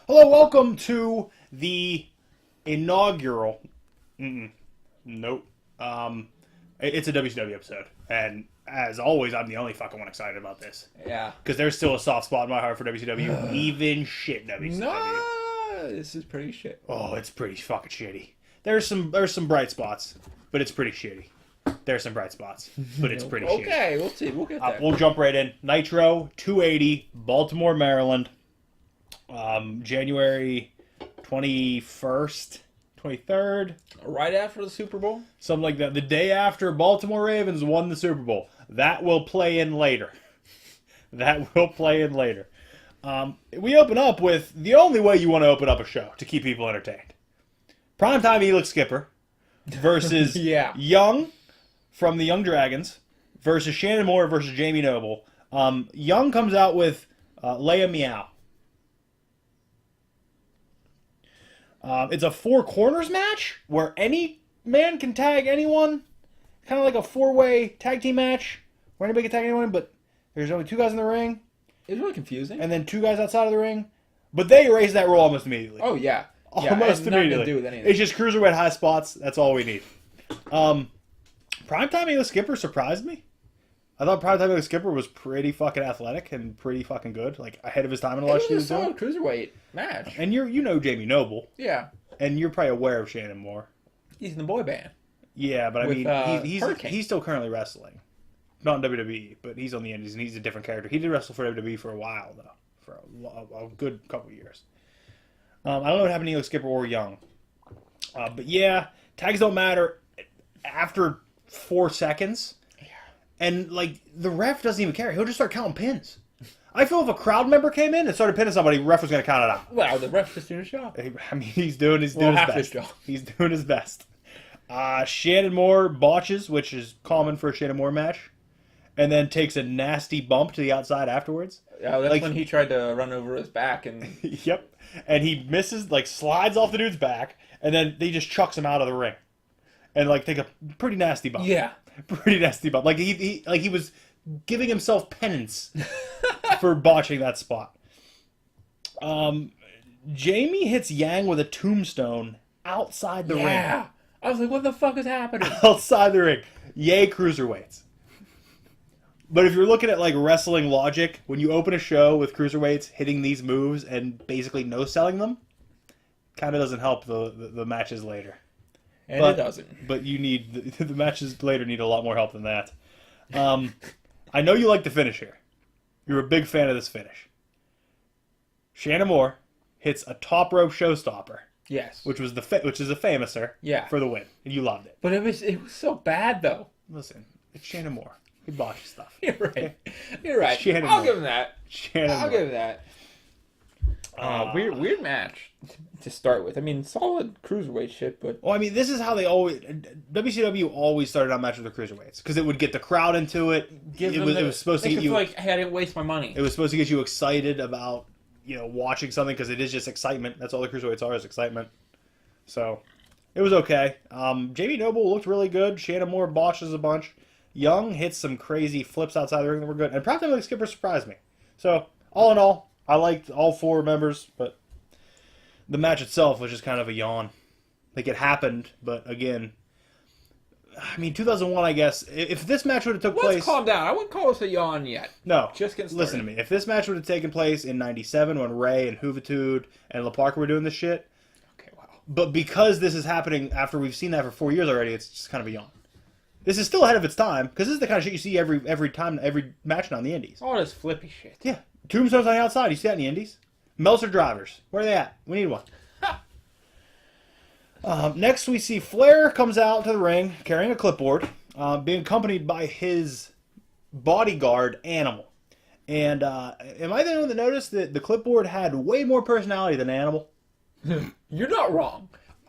Hello, welcome to the inaugural. Nope. It's a WCW episode, and as always, I'm the only fucking one excited about this Yeah. because there's still a soft spot in my heart for WCW, even shit WCW. No, this is pretty shit. Oh, it's pretty fucking shitty. There's some bright spots, but it's pretty shitty. There's some bright spots, but it's pretty shitty. Okay, we'll see. We'll get there. We'll jump right in. Nitro 280, Baltimore, Maryland. January 21st, 23rd. Right after the Super Bowl? Something like that. The day after Baltimore Ravens won the Super Bowl. That will play in later. We open up with the only way you want to open up a show to keep people entertained. Primetime Elix Skipper versus Yeah. Young from the Young Dragons versus Shannon Moore versus Jamie Noble. Young comes out with Leia Meow. It's a four corners match where any man can tag anyone. Kind of like a four-way tag team match where anybody can tag anyone, but there's only two guys in the ring. It's really confusing. And then two guys outside of the ring. But they erased that rule almost immediately. Oh, yeah. Almost nothing immediately. to do with anything. It's just cruiserweight high spots. That's all we need. Primetime Elix Skipper surprised me. I thought Primetime Elix Skipper was pretty fucking athletic and pretty fucking good. Like, ahead of his time in a lot of shit he It was was a doing. solid cruiserweight match. And you know Jamie Noble. Yeah. And you're probably aware of Shannon Moore. He's in the boy band. Yeah, but I With, mean, he's Hurricane. he's still currently wrestling. Not in WWE, but he's on the Indies, and he's a different character. He did wrestle for WWE for a while, though. For a good couple of years. I don't know what happened to Elix Skipper or Young. But yeah, tags don't matter after 4 seconds. Yeah. And, like, the ref doesn't even care. He'll just start counting pins. I feel if a crowd member came in and started pinning somebody, the ref was going to count it out. Well, the ref's just doing his job. I mean, he's doing his half best. his job. He's doing his best. Shannon Moore botches, which is common for a Shannon Moore match, and then takes a nasty bump to the outside afterwards. Yeah, that's Like- when he tried to run over his back and... Yep. And he misses, like, slides off the dude's back, and then he just chucks him out of the ring. And, like, take a pretty nasty bump. Yeah. Pretty nasty bump. Like, he was giving himself penance for botching that spot. Jamie hits Yang with a tombstone outside the ring. Yeah. I was like, what the fuck is happening? Outside the ring. Yay, cruiserweights. But if you're looking at, like, wrestling logic, when you open a show with cruiserweights hitting these moves and basically no-selling them, kind of doesn't help the matches later. And it doesn't. But you need... The matches later need a lot more help than that. I know you like the finish here. You're a big fan of this finish. Shannon Moore hits a top rope showstopper, Yes. which is a famouser, Yeah. for the win. And you loved it. But it was so bad, though. Listen, it's Shannon Moore. He botches stuff. You're right. You're right. Shannon I'll Moore. give him that. Shannon I'll Moore. give him that. Weird match to start with. I mean, solid cruiserweight shit, but Well, I mean, this is how they always... WCW always started out matches with the cruiserweights. Because it would get the crowd into it. It was supposed to get you... like, hey, I didn't waste my money. It was supposed to get you excited about, watching something. Because it is just excitement. That's all the cruiserweights are, is excitement. So, it was okay. Jamie Noble looked really good. Shannon Moore botches a bunch. Young hits some crazy flips outside the ring that were good. And Primetime Elix Skipper surprised me. So, all in all, I liked all four members, but the match itself was just kind of a yawn. Like, it happened, but again, I mean, 2001, I guess, if this match would have took Let's place... calm down. I wouldn't call us a yawn yet. No, Just getting listen to started. me. If this match would have taken place in 97 when Ray and Juventud and La Parka were doing this shit, Okay, wow. but because this is happening after we've seen that for 4 years already, it's just kind of a yawn. This is still ahead of its time, because this is the kind of shit you see every match now in the Indies. All this flippy shit. Yeah. Tombstones on the outside. You see that in the Indies? Meltzer drivers. Where are they at? We need one. Next, we see Flair comes out to the ring carrying a clipboard, being accompanied by his bodyguard, Animal. And am I the only one that noticed that the clipboard had way more personality than Animal? You're not wrong.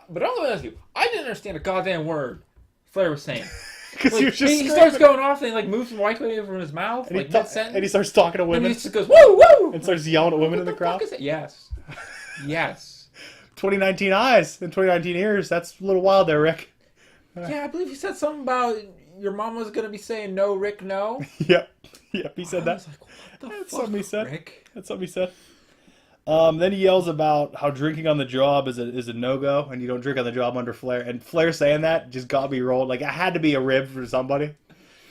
But I'm going to ask you, I didn't understand a goddamn word Flair was saying. Because Like, he starts going off and he like moves some white away from his mouth, and like he mid-sentence. and he starts talking to And women he just goes, woo, woo! and starts yelling at women in What the crowd. fuck is it? Yes. Yes. 2019 eyes and 2019 ears. That's a little wild there, Rick. Yeah, I believe he said something about your mom was going to be saying no, Rick, no. Yep. He said I that. was like, what the That's fuck, something he said. Rick? That's something he said. Then he yells about how drinking on the job is a no-go, and you don't drink on the job under Flair. And Flair saying that just got me rolled. Like, it had to be a rib for somebody.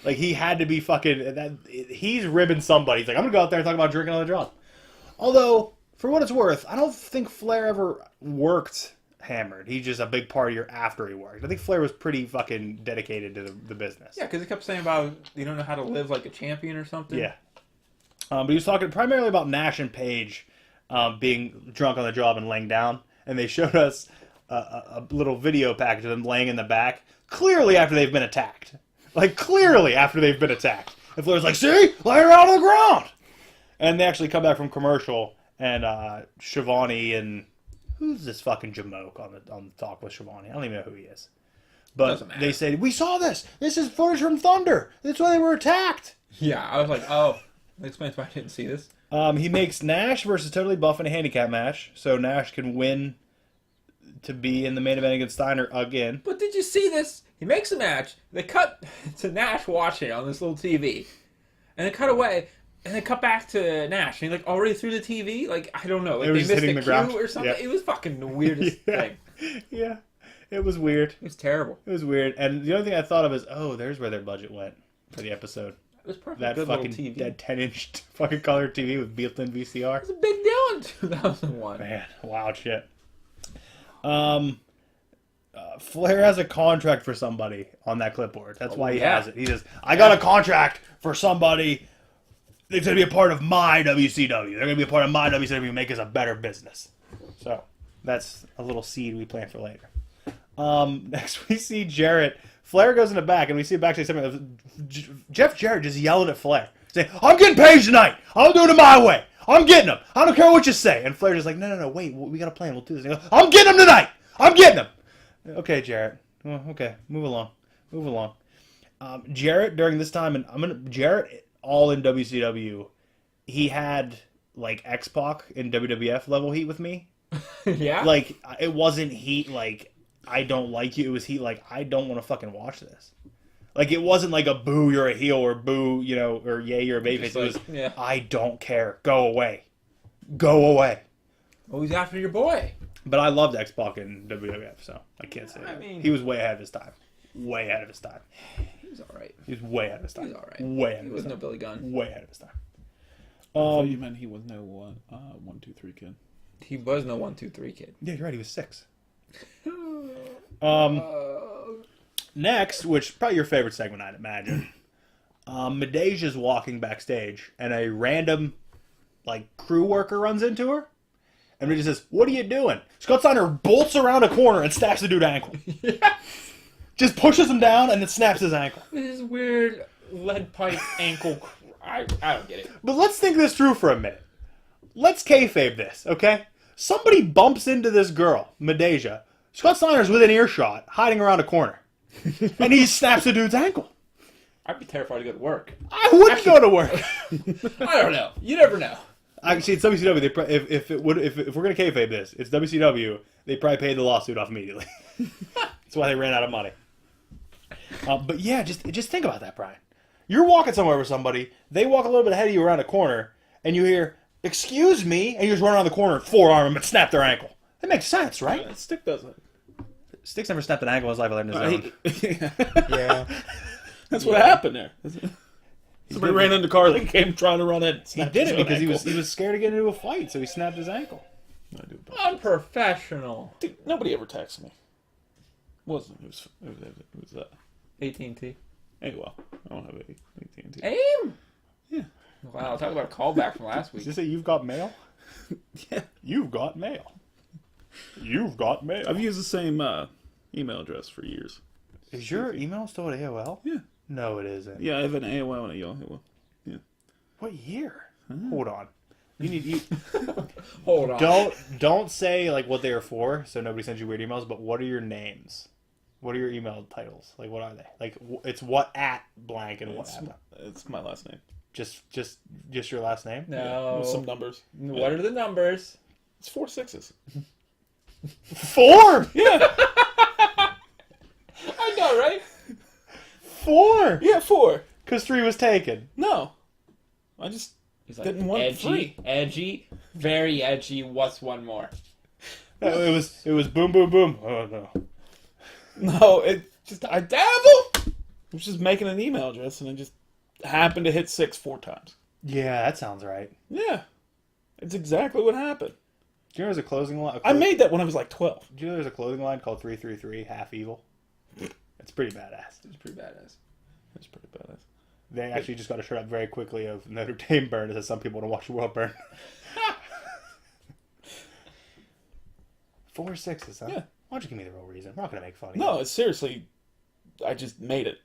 Like, he had to be fucking... he's ribbing somebody. He's like, I'm going to go out there and talk about drinking on the job. Although, for what it's worth, I don't think Flair ever worked hammered. He's just a big partier after he worked. I think Flair was pretty fucking dedicated to the business. Yeah, because he kept saying about you don't know how to live like a champion or something. Yeah. But he was talking primarily about Nash and Page being drunk on the job and laying down. And they showed us a little video package of them laying in the back, clearly after they've been attacked. Like, clearly after they've been attacked. And Flair's like, see? Lay her out on the ground! And they actually come back from commercial, and Shivani and... Who's this fucking Jamoke on the talk with Shivani? I don't even know who he is. But they say, we saw this! This is footage from Thunder! That's why they were attacked! Yeah, I was like, oh, that explains why I didn't see this. He makes Nash versus Totally Buff in a handicap match, so Nash can win to be in the main event against Steiner again. But did you see this? He makes a match. They cut to Nash watching on this little TV, and they cut away, and they cut back to Nash. And he like already through the TV. Like I don't know, like they missed a cue or something. Yeah. It was fucking the weirdest thing. Yeah, it was weird. It was terrible. It was weird. And the only thing I thought of is, oh, there's where their budget went for the episode. It was perfect. That good fucking TV. dead 10-inch fucking color TV with built-in VCR. It was a big deal in 2001. Man, wild shit. Flair has a contract for somebody on that clipboard. That's why he has it. He says, I got a contract for somebody that's going to be a part of my WCW. They're going to be a part of my WCW and make us a better business. So, that's a little seed we plan for later. Next we see Jarrett. Flair goes in the back, and we see a backstage segment of Jeff Jarrett just yelling at Flair, saying, I'm getting Page tonight. I'm doing it my way. I'm getting him. I don't care what you say. And Flair's just like, no, wait, we got a plan. We'll do this. And he goes, I'm getting him tonight. I'm getting him. Okay, Jarrett. Well, okay, move along. Jarrett, during this time, and Jarrett, all in WCW, he had, like, X-Pac in WWF level heat with me. Yeah? Like, it wasn't heat, like, I don't like you. It was heat, like, I don't want to fucking watch this. Like, it wasn't like a boo, you're a heel, or boo, you know, or yay, you're a babyface. It was, I don't care. Go away. Go away. Oh, he's after your boy. But I loved X-Pac in WWF, so I can't say that. I mean, he was way ahead of his time. Way ahead of his time. He was all right. He was way ahead of his time. He was all right. Way ahead of his time. He was no Billy Gunn. Way ahead of his time. I thought you meant he was no 1, 2, 3 kid. He was no 1, 2, 3 kid. Yeah, you're right. He was 6. Next, which probably your favorite segment, I'd imagine. Medeja's walking backstage, and a random, like, crew worker runs into her. And Medeja says, what are you doing? Scott Steiner bolts around a corner and snaps the dude's ankle. Yeah. Just pushes him down and then snaps his ankle. This is weird lead pipe ankle. I don't get it. But let's think this through for a minute. Let's kayfabe this, okay? Somebody bumps into this girl, Medeja. Scott Steiner's within earshot, hiding around a corner. And he snaps the dude's ankle. I'd be terrified to go to work. I wouldn't go to work. I don't know. You never know. Actually, it's WCW. If we're gonna kayfabe this, it's WCW. They probably paid the lawsuit off immediately. That's why they ran out of money. But yeah, just think about that, Brian. You're walking somewhere with somebody. They walk a little bit ahead of you around a corner, and you hear, "Excuse me," and you just run around the corner, forearm them, and snap their ankle. That makes sense, right? Stick doesn't. Stick's never snapped an ankle in his life other than his own. Yeah. That's what happened there. Somebody ran into the car, they came trying to run in. He did it because he was scared to get into a fight, so he snapped his ankle. Unprofessional. Dude, nobody ever texted me. Wasn't it was that? AT&T. Hey, well, I don't have AT&T. AIM? Yeah. Wow, talk about a callback from last week. Did you say you've got mail? Yeah. You've got mail. You've got mail. I've used the same email address for years. Is your email still at AOL? Yeah. No, it isn't. Yeah, I have an AOL and a Yahoo. Yeah. What year? Hold on. You Hold on. Don't say like what they are for, so nobody sends you weird emails. But what are your names? What are your email titles? Like, what are they? Like, it's what at blank and what at. It's my last name. Just your last name? No. Yeah, with some numbers. What are the numbers? It's 4 6s. 4? Yeah. I know, right? 4? Yeah, 4. Because 3 was taken. No. I just He's like, didn't want edgy, 3. edgy. Very edgy. What's one more? It was boom, boom, boom. Oh, no. No, it just, I was just making an email address, and I just happened to hit 6 4 times. Yeah, that sounds right. Yeah. It's exactly what happened. Do you know there's a clothing line? I made that when I was like 12. Do you know there's a clothing line called 333 Half Evil? It's pretty badass. It's pretty badass. It's pretty badass. They actually just got a shirt up very quickly of Notre Dame burn. It says some people want to watch the world burn. 4 6s, huh? Yeah. Why don't you give me the real reason? We're not going to make fun of you. No, it's seriously, I just made it.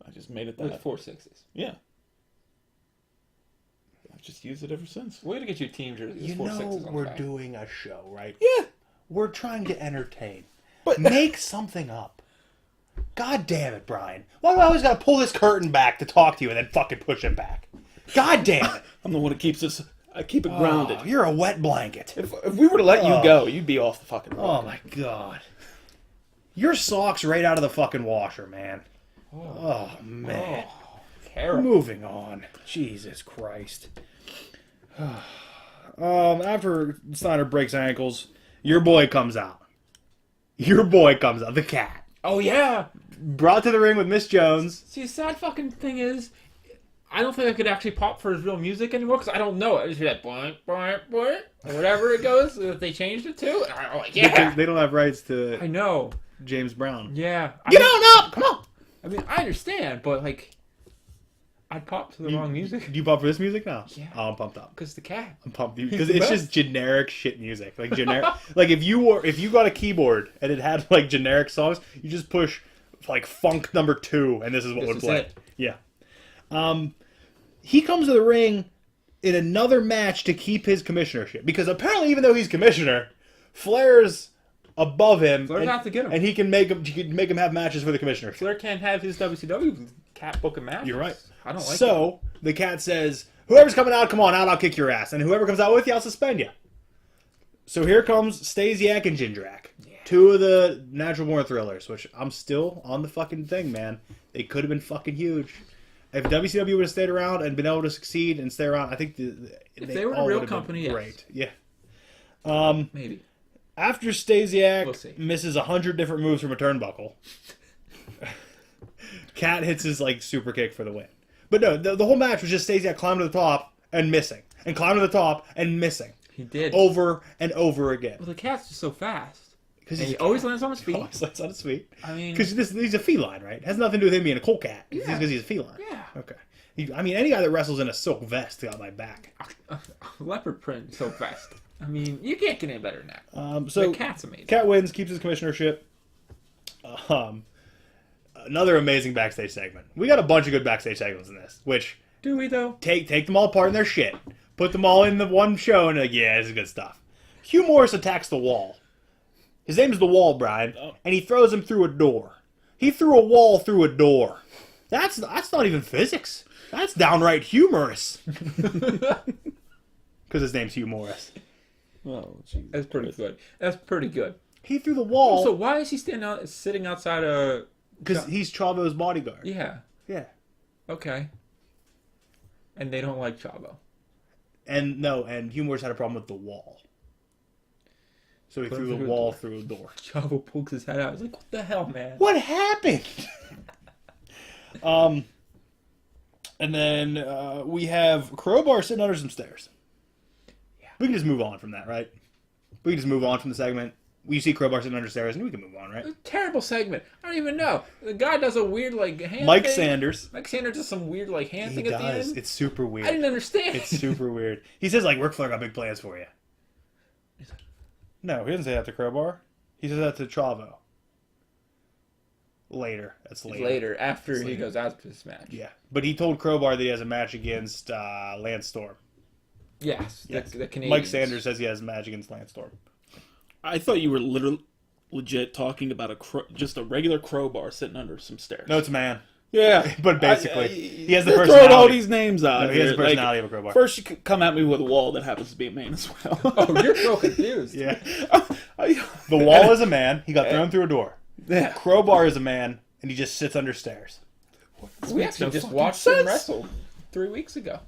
I just made it With that. 4 6s. Yeah. I've just used it ever since. We're gonna get you a team jersey. You 4 know 6s on we're the back. doing a show, right? Yeah. We're trying to entertain. But Make something up. God damn it, Brian. Why do I always got to pull this curtain back to talk to you and then fucking push it back? God damn it. I'm the one who keeps this. I keep it grounded. Oh, you're a wet blanket. If we were to let you go, you'd be off the fucking road. Oh my god. Your socks right out of the fucking washer, man. Oh man. Terrible. Moving on. Jesus Christ. After Steiner breaks ankles, your boy comes out. Your boy comes out. The cat. Oh yeah. Brought to the ring with Miss Jones. See, the sad fucking thing is, I don't think I could actually pop for his real music anymore because I don't know it. I just hear that boing, boing, boing, or whatever it goes that they changed it to. And I'm like, yeah. Because they don't have rights to I know. James Brown. Yeah. Get on up! Come on! I mean, I understand, but like, I'd pop to the wrong music Do you pump for this music now? Yeah. Oh, I'm pumped up. because the cat. I'm pumped He's because the it's best. just generic shit music. Like generic. Like if you got a keyboard and it had like generic songs, you just push like funk number 2 and this is what This would is play. it. Yeah. He comes to the ring in another match to keep his commissionership because apparently even though he's commissioner, Flair's above him. Flair's out to get him. And he can make him have matches for the commissioner. Flair can't have his WCW cat book a match. You're right. I don't like it. So the cat says, "Whoever's coming out, come on out. I'll kick your ass, and whoever comes out with you, I'll suspend you." So here comes Stasiak and Jindrak, 2 of the Natural Born Thrillers, which I'm still on the fucking thing, man. They could have been fucking huge if WCW would have stayed around and been able to succeed and stay around. I think If they were a all real would have been company, yes. great. Yeah. Maybe. After Stasiak We'll see. misses 100 different moves from a turnbuckle, Cat hits his like super kick for the win. But no, the whole match was just Stasiak climbing to the top and missing, and climbing to the top and missing He did. over and over again. Well, the cat's just so fast. Because And he always lands on his feet. Always lands on his feet. I mean, Because he's a feline, right? It has nothing to do with him being a cool cat. It's Yeah. because he's a feline. Yeah. Okay. I mean, any guy that wrestles in a silk vest got my back. leopard print so fast. I mean, you can't get any better than that. So The cat's amazing. Cat wins, keeps his commissionership. Another amazing backstage segment. We got a bunch of good backstage segments in this, which Do we though? take them all apart in their shit, put them all in the one show, and like, yeah, this is good stuff. Hugh Morris attacks the Wall. His name is the Wall, Brian, and he throws him through a door. He threw a wall through a door. That's not even physics. That's downright humorous. Because his name's Hugh Morris. Oh, Jesus. That's pretty good. That's pretty good. He threw the wall So why is he sitting outside a? because he's Chavo's bodyguard. Yeah. Yeah. Okay. And they don't like Chavo. And Hugh Morris had a problem with the wall. So he Put threw him the through a wall door. through a door. Chavo pokes his head out. He's like, "What the hell, man?" What happened? And then we have Crowbar sitting under some stairs. Yeah. We can just move on from that, right? We can just move on from the segment. We see Crowbar sitting under stairs, and we can move on, right? Terrible segment. I don't even know. The guy does a weird like hand Mike thing. Sanders. Mike Sanders does some weird like hand He thing at the does. end. It's super weird. I didn't understand. It's super weird. He says, like, Ric Flair got big plans for you. No, he doesn't say that to Crowbar. He says that to Chavo. Later. That's later. Later, after he later. goes out to this match. Yeah. But he told Crowbar that he has a match against Lance Storm. Yes. Yes. The Canadians. Mike Sanders says he has a match against Lance Storm. I thought you were legit talking about just a regular crowbar sitting under some stairs. No, it's a man. Yeah, But basically, he has the they're personality. throwing all these names out. No, he has here. the personality of a crowbar. First, you could come at me with a wall that happens to be a man as well. Oh, you're so confused. Yeah. The Wall is a man. He got thrown through a door. Yeah. Crowbar is a man, and he just sits under stairs. We makes actually no just fucking watched sense. him wrestle 3 weeks ago.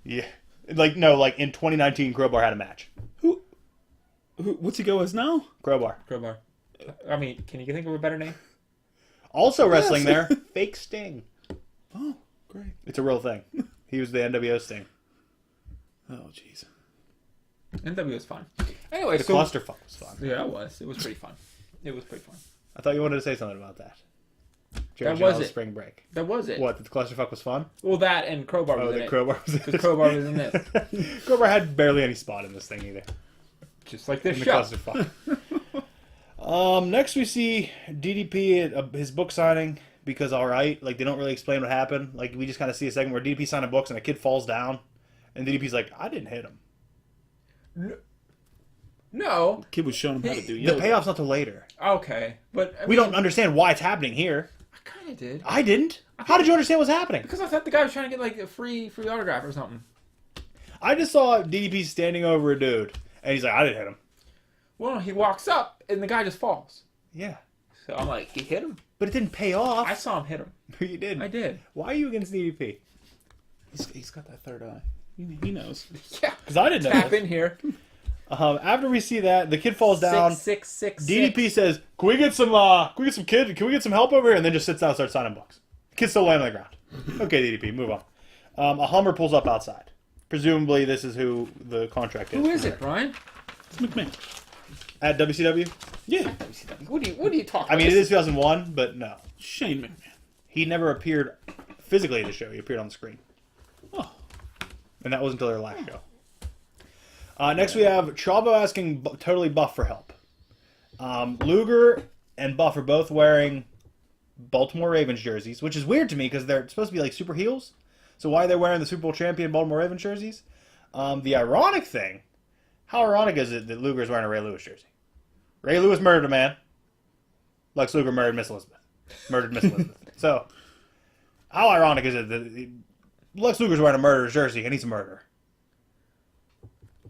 Yeah. Like in 2019, Crowbar had a match. Who? What's he go as now? Crowbar. I mean, can you think of a better name? Also wrestling there, Fake Sting. Oh, great. It's a real thing. He was the NWO Sting. Oh, jeez. NWO was fun. Anyway, The clusterfuck was fun. Yeah, it was. It was pretty fun. I thought you wanted to say something about that. That was it. Spring break. That was it. What? The clusterfuck was fun? Well, that and Crowbar was in it. Crowbar was in Because Crowbar was in this. Crowbar had barely any spot in this thing either. Just like this In the show. clusterfuck. Next we see DDP at his book signing because alright, like they don't really explain what happened. Like we just kind of see a segment where DDP signing books and a kid falls down, and DDP's like, I didn't hit him. No. Kid was showing him how to do The yoga. payoff's not till later. Okay, but We don't understand why it's happening here. I kind of did. I didn't. How did you understand what's happening? Because I thought the guy was trying to get like a free autograph or something. I just saw DDP standing over a dude, and he's like, I didn't hit him. Well, he walks up and the guy just falls. Yeah. So I'm like, he hit him. But it didn't pay off. I saw him hit him. You did. I did. Why are you against DDP? He's got that third eye. He knows. Yeah. Because I didn't know. Tap in here. After we see that, the kid falls down. 666. DDP says, "Can we get some help over here?" And then just sits down and starts signing books. The kid's still laying on the ground. Okay, DDP, move on. A Hummer pulls up outside. Presumably, this is who the contract is. Who is it, Brian? It's McMahon. At WCW? Yeah. What are you talking about? I mean, it is 2001, but no. Shane McMahon. He never appeared physically at the show. He appeared on the screen. Oh. And that wasn't until their last show. Next we have Chavo asking Totally Buff for help. Luger and Buff are both wearing Baltimore Ravens jerseys, which is weird to me because they're supposed to be like super heels. So why are they wearing the Super Bowl champion Baltimore Ravens jerseys? The ironic thing, how ironic is it that Luger is wearing a Ray Lewis jersey? Ray Lewis murdered a man. Lex Luger murdered Miss Elizabeth. So, how ironic is it that Lex Luger's wearing a murderer's jersey and he's a murderer?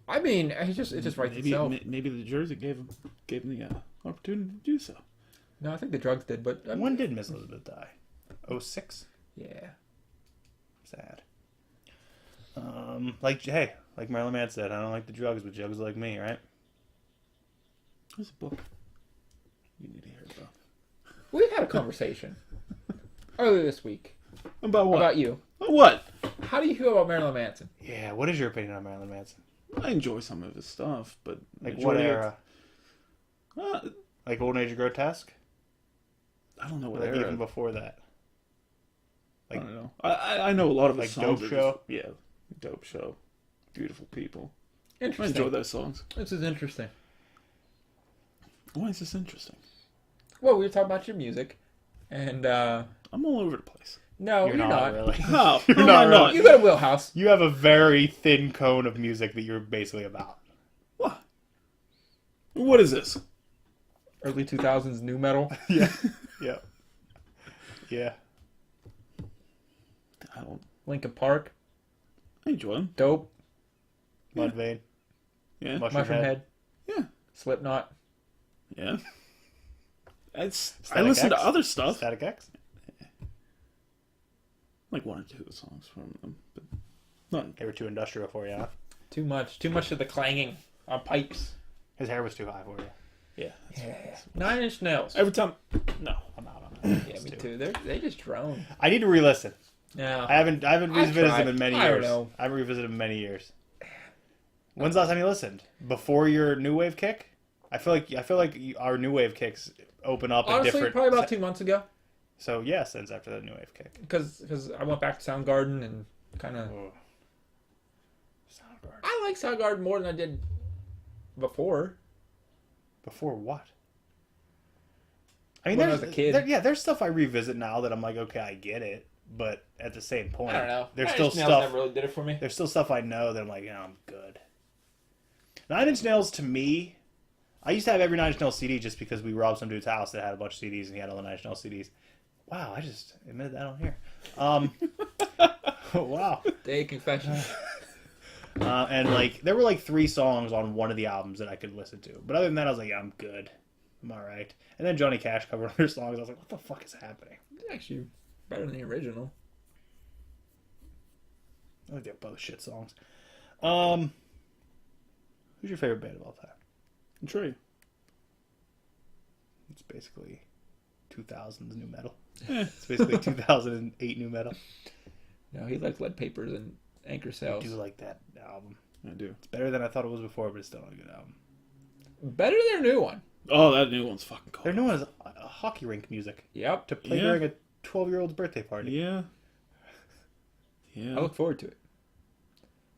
I mean, it just writes itself. Maybe the jersey gave him the opportunity to do so. No, I think the drugs did, but... When did Miss Elizabeth die? 06? Yeah. Sad. Like Marilyn Manson said, I don't like the drugs, but jugs like me, right? There's a book you need to hear about. We had a conversation earlier this week. About what? About you. What? How do you feel about Marilyn Manson? Yeah, what is your opinion on Marilyn Manson? I enjoy some of his stuff, but... Like what era? Of, Like Golden Age of Grotesque? I don't know what Like era. even before that? I don't know. I know a lot of his like songs. Dope Show? Yeah. Dope Show. Beautiful People. I Interesting. enjoy those songs. This is interesting. Why is this interesting? Well, we were talking about your music, and I'm all over the place. no, you're not. really. No, You're how am not I really. You got a wheelhouse. You have a very thin cone of music that you're basically about. What? What is this? Early 2000s new metal. Yeah. Yeah. Yeah. I don't. Linkin Park. I enjoy them. Dope. Mudvayne. Yeah. Mushroom Head. Yeah. Slipknot. Yeah. I Static listen to X? other stuff. Static X? Like one or two songs from them, but not. They were too industrial for you, huh? Too much of the clanging on pipes. His hair was too high for you. Yeah. Yeah. 9 Inch Nails. Every time. No, I'm out on that. Yeah, me too. They just drone. I need to re-listen. Yeah. I haven't revisited tried. them in many I don't years. know. I haven't revisited them in many years. When's the last time you listened? Before your new wave kick? I feel like our new wave kicks open up Honestly, a different. probably about 2 months ago. So yeah, since after the new wave kick. Because I went back to Soundgarden and kind of. Oh. Soundgarden. I like Soundgarden more than I did before. Before what? I mean, When I was a kid. There's stuff I revisit now that I'm like, okay, I get it, but at the same point, I don't know. There's 9 still Inch Nails stuff. never really did it for me. There's still stuff I know that I'm like, yeah, I'm good. 9 Inch Nails to me, I used to have every 9 Inch Nails CD just because we robbed some dude's house that had a bunch of CDs and he had all the 9 Inch Nails CDs. Wow, I just admitted that on here. Wow. Day confession. And like there were like 3 songs on one of the albums that I could listen to, but other than that, I was like, yeah, I'm good. I'm all right. And then Johnny Cash covered other songs. I was like, what the fuck is happening? It's actually better than the original. I think they're both shit songs. Who's your favorite band of all time? True. It's basically 2000s new metal. It's basically 2008 new metal. No, he likes Lead Papers and Anchor Sales. I do like that album. I do. It's better than I thought it was before, but it's still not a good album. Better than their new one. Oh, that new one's fucking cool. Their new one is a hockey rink music Yep. to play during a 12-year-old's birthday party. Yeah. Yeah. I look forward to it.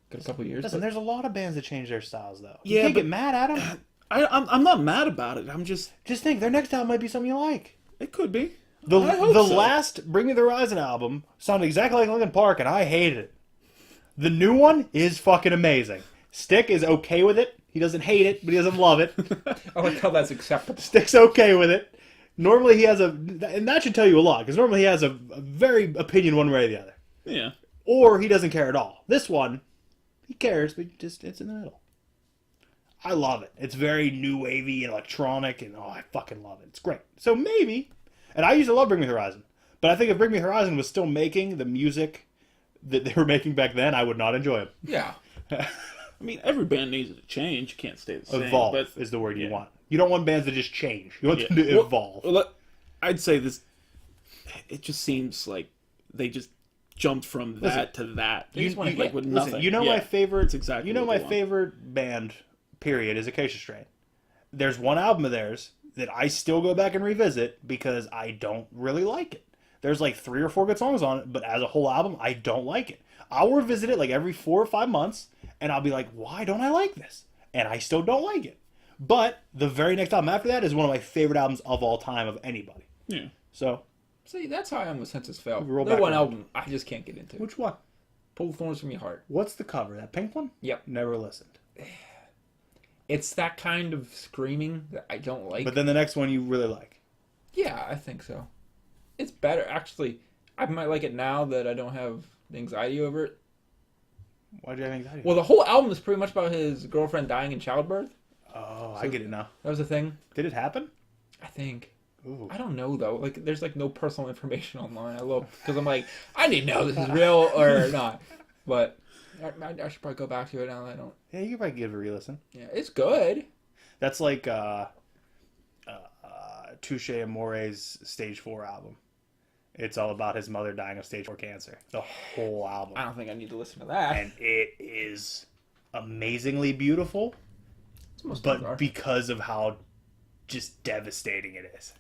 Got a couple years. Listen, there's a lot of bands that change their styles, though. You Yeah, can't but- get mad at them. I'm not mad about it. I'm just... Just think, their next album might be something you like. It could be. The I hope so. last Bring Me the Horizon album sounded exactly like Linkin Park, and I hated it. The new one is fucking amazing. Stick is okay with it. He doesn't hate it, but he doesn't love it. I like how that's acceptable. Stick's okay with it. Normally he has and that should tell you a lot, because normally he has a very opinion one way or the other. Yeah. Or he doesn't care at all. This one, he cares, but just it's in the middle. I love it. It's very new wavy and electronic, and I fucking love it. It's great. So maybe, and I used to love Bring Me the Horizon, but I think if Bring Me the Horizon was still making the music that they were making back then, I would not enjoy it. Yeah. I mean, every band needs to change. You can't stay the same. Evolve but is the word you yeah. want. You don't want bands to just change. You want Yeah. them to Well, evolve. Well, I'd say this. It just seems like they just jumped from that to that. They just wanna hit. with Listen, nothing. you know Yeah. my favorite. It's exactly You know what my they want. favorite band. Period is Acacia Strain. There's one album of theirs that I still go back and revisit because I don't really like it. There's like 3 or 4 good songs on it, but as a whole album, I don't like it. I'll revisit it like every 4 or 5 months, and I'll be like, why don't I like this? And I still don't like it. But the very next album after that is one of my favorite albums of all time of anybody. Yeah. So, See, that's how I am with Census Fail. Roll Their back one around. album I just can't get into. which one? Pull Thorns from Your Heart. What's the cover? That pink one? Yep. Never listened. It's that kind of screaming that I don't like. But then the next one you really like. Yeah, I think so. It's better. Actually, I might like it now that I don't have anxiety over it. Why do you have anxiety? Well, the whole album is pretty much about his girlfriend dying in childbirth. Oh, I get it now. That was a thing, Did it happen? I think. Ooh. I don't know, though. Like, there's, like, no personal information online. I look, because I'm like, I need to know if this is real or not. But I should probably go back to it now that I don't. Yeah, you could probably give it a re-listen. Yeah, it's good. That's like Touche Amore's Stage 4 album. It's all about his mother dying of Stage 4 cancer. The whole album. I don't think I need to listen to that. And it is amazingly beautiful, Most but songs are. because of how just devastating it is.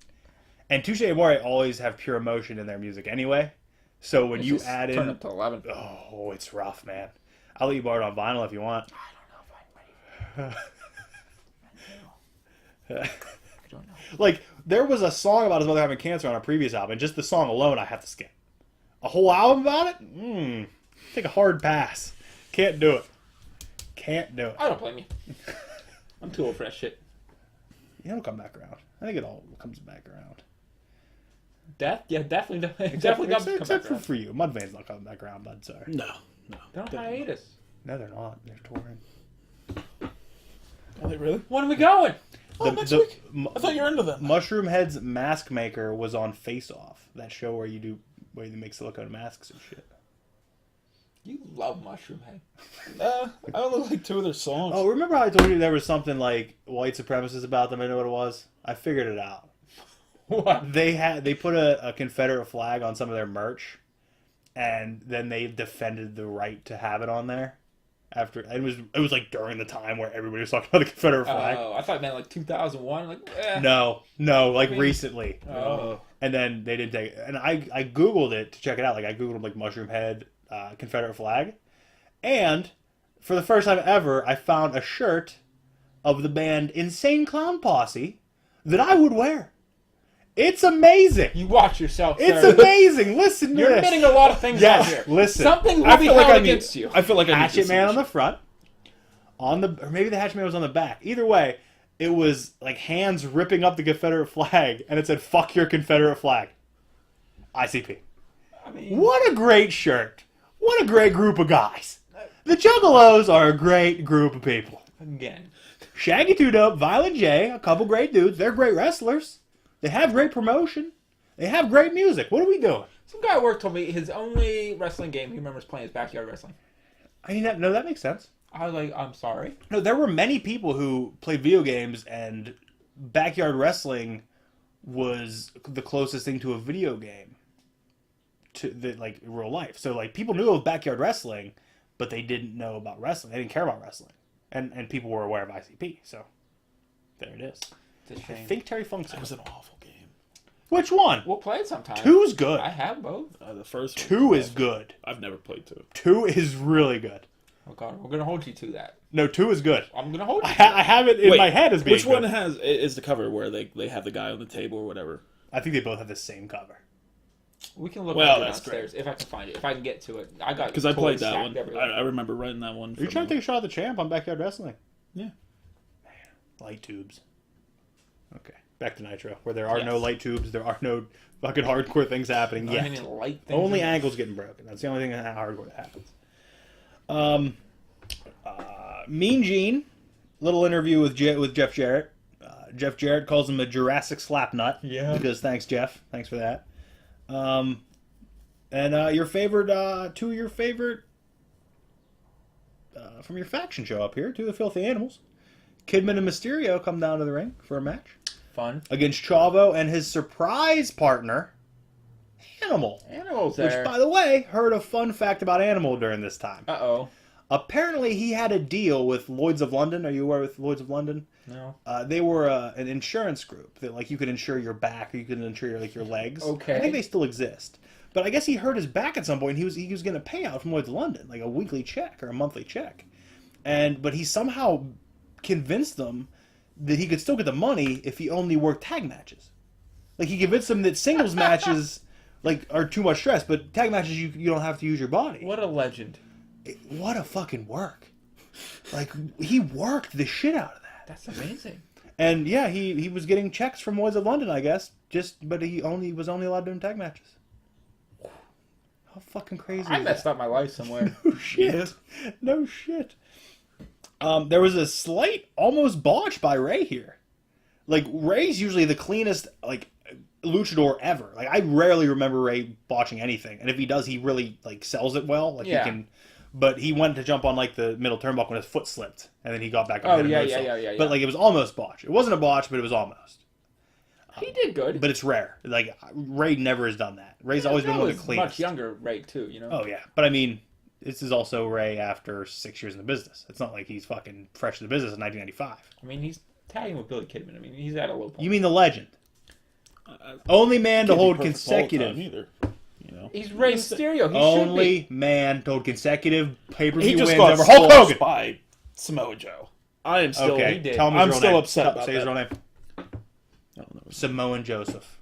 And Touche Amore always have pure emotion in their music anyway. So when It's you just add turn in... up to 11. Oh, it's rough, man. I'll let you borrow it on vinyl if you want. I don't know if I'm ready. I don't know. Like, there was a song about his mother having cancer on a previous album, and just the song alone I have to skip. A whole album about it? Take a hard pass. Can't do it. Can't do it. I don't blame you. I'm too old for that shit. It'll come back around. I think it all comes back around. Death? Yeah, definitely. Definitely does come Except back around. for you. Mudvayne's not coming back around, bud. Sorry. No. They're on hiatus. No, they're not. They're touring. Are they really? When are we going? Oh, next week. I thought you were into that. Mushroom Head's Mask Maker was on Face Off. That show where you make silicone masks and shit. You love Mushroom Head. I only like 2 of their songs. Oh, remember how I told you there was something like white supremacist about them? I know what it was. I figured it out. What? They put a Confederate flag on some of their merch, and then they defended the right to have it on there. After it was like during the time where everybody was talking about the Confederate flag. Oh, I thought it meant like 2001. Like, No, like recently. Oh. And then they didn't take it. And I Googled it to check it out. Like I Googled like Mushroom Head Confederate flag. And for the first time ever, I found a shirt of the band Insane Clown Posse that I would wear. It's amazing. You watch yourself, It's sir. amazing. Listen to You're this. admitting a lot of things Yes, out here. listen. Something will I be feel held like I need- against you. I feel like I need to Hatchet see Man this on the shit. front. Or maybe the Hatchet Man was on the back. Either way, it was like hands ripping up the Confederate flag, and it said, "Fuck your Confederate flag." ICP. I mean, What a great shirt. What a great group of guys. The Juggalos are a great group of people. again. Shaggy 2 Dope, Violent J, a couple great dudes. They're great wrestlers. They have great promotion. They have great music. What are we doing? Some guy at work told me his only wrestling game he remembers playing is Backyard Wrestling. I mean, that makes sense. I was like, I'm sorry. No, there were many people who played video games, and backyard wrestling was the closest thing to a video game to the, like, real life. So, like, people knew of backyard wrestling, but they didn't know about wrestling. They didn't care about wrestling. And people were aware of ICP, so there it is. It's a shame. I think Terry Funk's... That was an awful game. Which one? We'll play it sometime. 2's good. I have both. The first one. 2 is good. I've never played 2. 2 is really good. Oh God, we're gonna hold you to that. No, 2 is good. I'm gonna hold you. I have it in my head as being Which one good. is the cover where they have the guy on the table or whatever? I think they both have the same cover. We can look Well, at it that's downstairs if I can find it. If I can get to it, I got Because I played that stacked one. everywhere. I remember renting that one. Are you trying to take a shot at the champ on backyard wrestling? Yeah. Man, light tubes. Okay, back to Nitro, where there are no light tubes, there are no fucking hardcore things happening yet. Any light things Only in it? ankles getting broken. That's the only thing that hardcore that happens. Mean Gene, little interview with Jeff Jarrett. Jeff Jarrett calls him a Jurassic slap nut. Yeah. Because thanks, Jeff. Thanks for that. And your favorite, two of your favorite from your faction show up here, two of the Filthy Animals. Kidman and Mysterio come down to the ring for a match. Fun. Against Chavo and his surprise partner, Animal. Animals there. Which, by the way, heard a fun fact about Animal during this time. Uh-oh. Apparently, he had a deal with Lloyd's of London. Are you aware with Lloyd's of London? No. They were an insurance group that, like, you could insure your back or you could insure your legs. Okay. I think they still exist. But I guess he hurt his back at some point. And he was going to pay out from Lloyd's of London, like a weekly check or a monthly check. But he somehow convinced them that he could still get the money if he only worked tag matches. Like, he convinced them that singles matches are too much stress, but tag matches you don't have to use your body. What a legend. What a fucking work. Like, he worked the shit out of that. That's amazing. And yeah, he was getting checks from Lloyd's of London, I guess. But he was only allowed to do tag matches. How fucking crazy I is messed that? up my life somewhere. No shit. No shit. There was a slight almost botch by Ray here. Like, Ray's usually the cleanest, like, luchador ever. Like, I rarely remember Ray botching anything. And if he does, he really, like, sells it well. Like, Yeah. he can... But he went to jump on, like, the middle turnbuckle when his foot slipped. And then he got back up. Oh, and hit a yeah, moonsault. yeah. But, like, it was almost botch. It wasn't a botch, but it was almost. He did good. But it's rare. Like, Ray never has done that. Ray's always been one of the cleanest. Much younger Ray, too, you know? Oh, yeah. But, I mean, this is also Ray after 6 years in the business. It's not like he's fucking fresh to the business in 1995. I mean, he's tagging with Billy Kidman. I mean, he's at a low point. You mean the legend? Only man to Can't be hold perfect all the consecutive. time either, you know. He's Rey Mysterio. He Only should be. man to hold consecutive pay-per-view He just wins got over Hulk Hogan. by Samoa Joe. I am still. Okay, He did. tell me his I'm real still name. upset about Say his that. real name. I don't know. Samoan Joseph.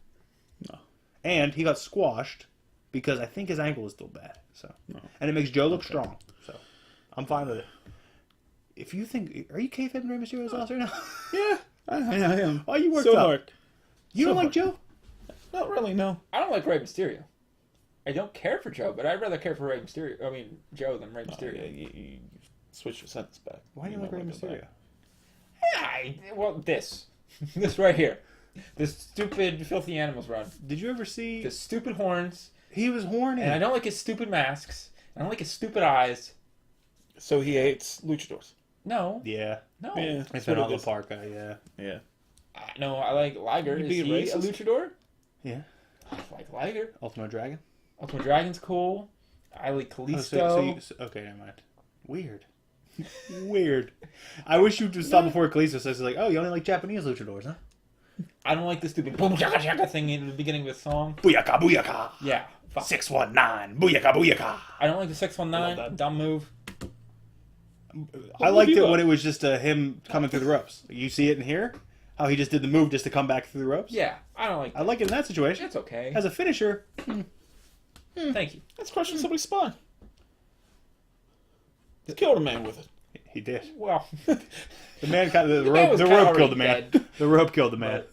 No. And he got squashed because I think his ankle is still bad. So, and it makes Joe look strong. So, I'm fine with it. If you think, are you kayfabing Rey Mysterio's loss right now? Yeah, I am. Why you worked so up? hard. You So don't like hard. Joe? Not really. No. I don't like Rey Mysterio. I don't care for Joe, but I'd rather care for Rey Mysterio. I mean, Joe than Rey Mysterio. Yeah, you switch your sentence back. Why do you like Rey might wanna go Mysterio? back. Well, this right here, this stupid Filthy Animals run, Did you ever see? the stupid horns, He was horny. and I don't like his stupid masks. I don't like his stupid eyes. So he hates luchadors. No, Yeah. no. Yeah, It's that's been what on it the is. park guy, yeah. Yeah. No, I like Liger. You Is being he a racist? luchador? Yeah. I like Liger. Ultimo Dragon? Ultimate Dragon's cool. I like Oh, Kalisto. okay, never mind. Weird. Weird. I wish you'd just stop before Kalisto says, like, oh, you only like Japanese luchadors, huh? I don't like the stupid boom shaka shaka thing in the beginning of the song. Booyaka, booyaka. Yeah. Fuck. 619. Booyaka, booyaka. I don't like the I 619. love that. Dumb move. I liked you it love? when it was just him coming through the ropes. You see it in here? How he just did the move just to come back through the ropes? Yeah, I don't like I like it in that situation. It's okay. As a finisher, Thank you. That's crushing somebody's spine. He killed a man with it. he did. Well, The man kind of, The man was the kinda rope killed the already man. dead. The rope killed the man.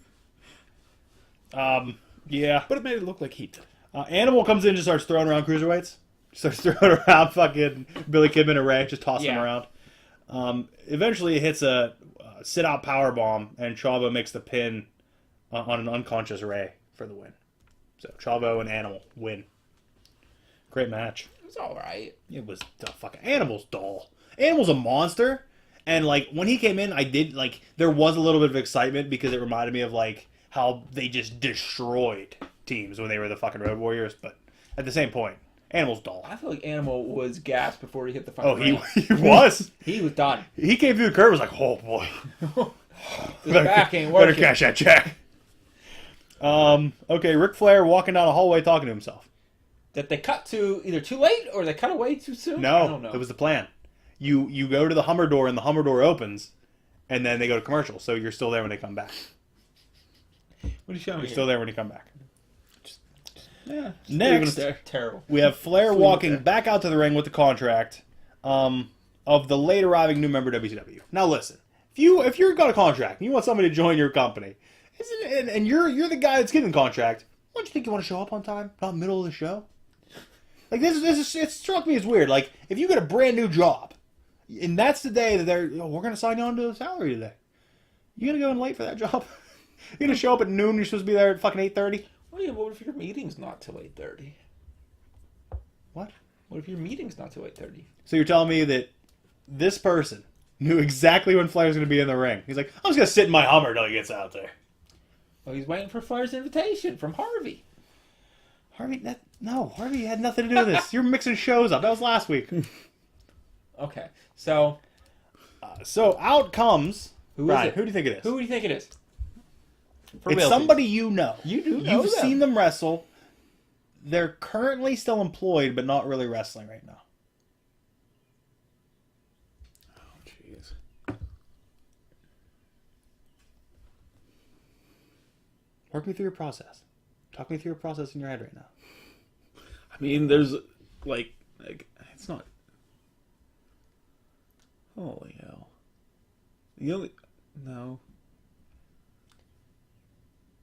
Yeah. But it made it look like he did. Animal comes in and just starts throwing around cruiserweights. Starts throwing around fucking Billy Kidman and Ray, just tossing them Yeah. around. Eventually, it hits a sit-out power bomb, and Chavo makes the pin on an unconscious Ray for the win. So Chavo and Animal win. Great match. it was all right. It was the fucking Animal's dull. Animal's a monster, and like when he came in, I did like there was a little bit of excitement because it reminded me of like how they just destroyed teams when they were the fucking Road Warriors. But at the same point, Animal's dull. I feel like Animal was gassed before he hit the fucking Oh, ramp. he was. He was done. He came through the curve. Was like, oh boy, His back ain't working. better cash that check. Okay, Ric Flair walking down a hallway talking to himself. That they cut to either too late or they cut away too soon? No, I don't know. it was the plan. You go to the Hummer door and the Hummer door opens, and then they go to commercial. So you're still there when they come back. What are you showing me? You're still there when you come back. Yeah. Next, Terrible. we have Flair walking back out to the ring with the contract of the late arriving new member WCW. Now listen, if you've got a contract and you want somebody to join your company, and you're the guy that's getting the contract, don't you think you want to show up on time, not middle of the show? Like it struck me as weird. Like if you get a brand new job, and that's the day that we're gonna sign you on to a salary today, you gonna go in late for that job? You're gonna show up at noon. You're supposed to be there at fucking 8:30. Well, yeah, what if your meeting's not till 8:30? What? What if your meeting's not till 8:30? So you're telling me that this person knew exactly when Flair's going to be in the ring? He's like, I'm just going to sit in my Hummer till he gets out there. Well, he's waiting for Flair's invitation from Harvey. Harvey had nothing to do with this. You're mixing shows up. That was last week. Okay, so So out comes... who is Ryan, it? who do you think it is? Who do you think it is? It's somebody you know. You do know You've them. seen them wrestle. They're currently still employed, but not really wrestling right now. Oh, jeez. Work me through your process. Talk me through your process in your head right now. I mean, there's like it's not. Holy hell! No.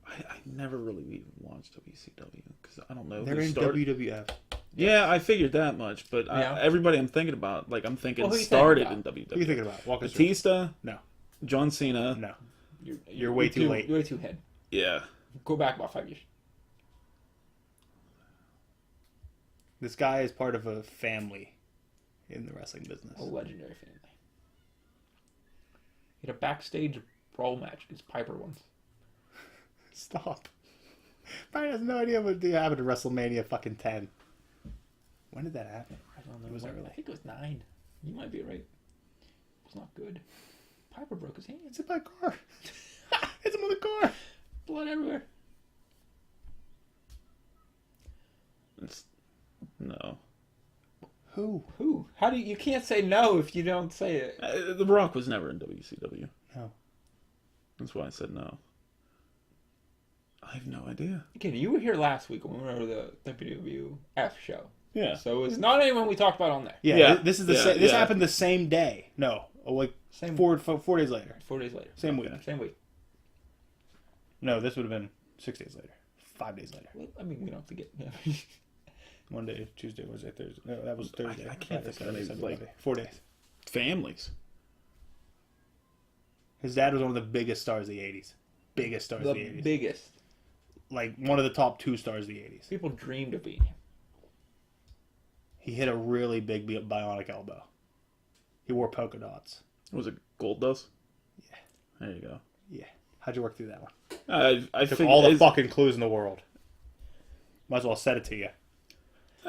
I never really even watched WCW because I don't know. They're who in started. WWF. Yeah, I figured that much, but Yeah. everybody I'm thinking about, like I'm thinking, Well, who you started thinking in about? WWF. Who are you thinking about? Walk us through. Batista, No. John Cena. No. You're way too late. You're way too ahead. Yeah. Go back about 5 years. This guy is part of a family in the wrestling business. A legendary family. He had a backstage brawl match against Piper once. Stop. Brian has no idea what happened to WrestleMania fucking 10. When did that happen? I don't know. It was when. early. I think it was 9. You might be right. It's not good. Piper broke his hand. It's in my car. It's in my car. Blood everywhere. No. Who? Who? How do you can't say no if you don't say it. The Rock was never in WCW. No. That's why I said no. I have no idea. Again, you were here last week when we went over the WWF show. Yeah. So it's not anyone we talked about on there. Yeah, Yeah. this is the Yeah, this yeah. happened the same day. No, like Same 4 days later. 4 days later. Same week. Same week. No, this would have been 6 days later. 5 days later. Well, I mean, we don't have to get. Monday, Tuesday, Wednesday, Thursday. No, that was Thursday. I can't Friday, think of any, Saturday, like- Sunday, 4 days. Families. His dad was one of the biggest stars of the 80s. Biggest stars of the The 80s. biggest. Like one of the top 2 stars of the 80s. People dreamed of being him. He hit a really big bionic elbow. He wore polka dots. Was it Gold Dust? Yeah. There you go. Yeah. How'd you work through that one? I Took figured all the it's- fucking clues in the world. Might as well said it to you.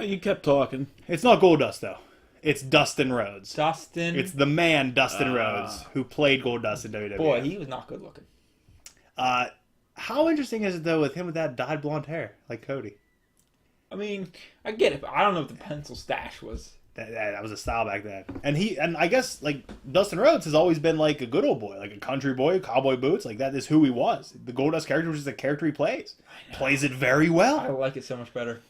You kept talking. It's not Goldust though. It's Dustin Rhodes. Dustin. It's the man Dustin Rhodes who played Goldust in WWE. Boy, he was not good looking. How interesting is it though with him with that dyed blonde hair like Cody? I mean, I get it, but I don't know if the pencil stash was. That was a style back then. And I guess like Dustin Rhodes has always been like a good old boy, like a country boy, cowboy boots. Like that is who he was. The Goldust character was just a character he plays. Plays it very I well. like it so much better.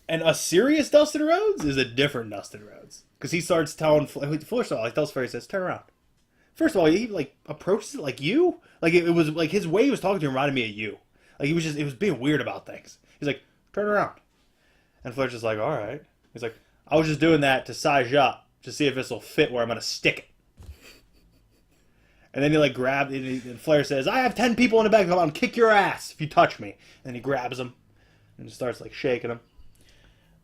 And a serious Dustin Rhodes is a different Dustin Rhodes because he starts telling first of all, he tells Flair, he says, "Turn around." First of all, he like approaches it like you. Like it was like his way he was talking to him reminded me of you. Like it was being weird about things. He's like, "Turn around," and Flair's just like, "All right." He's like, "I was just doing that to size you up to see if this will fit where I'm gonna stick it." And then he like grabbed it, and Flair says, "I have 10 people in the back. Come on, kick your ass if you touch me." And then he grabs him and starts like shaking him.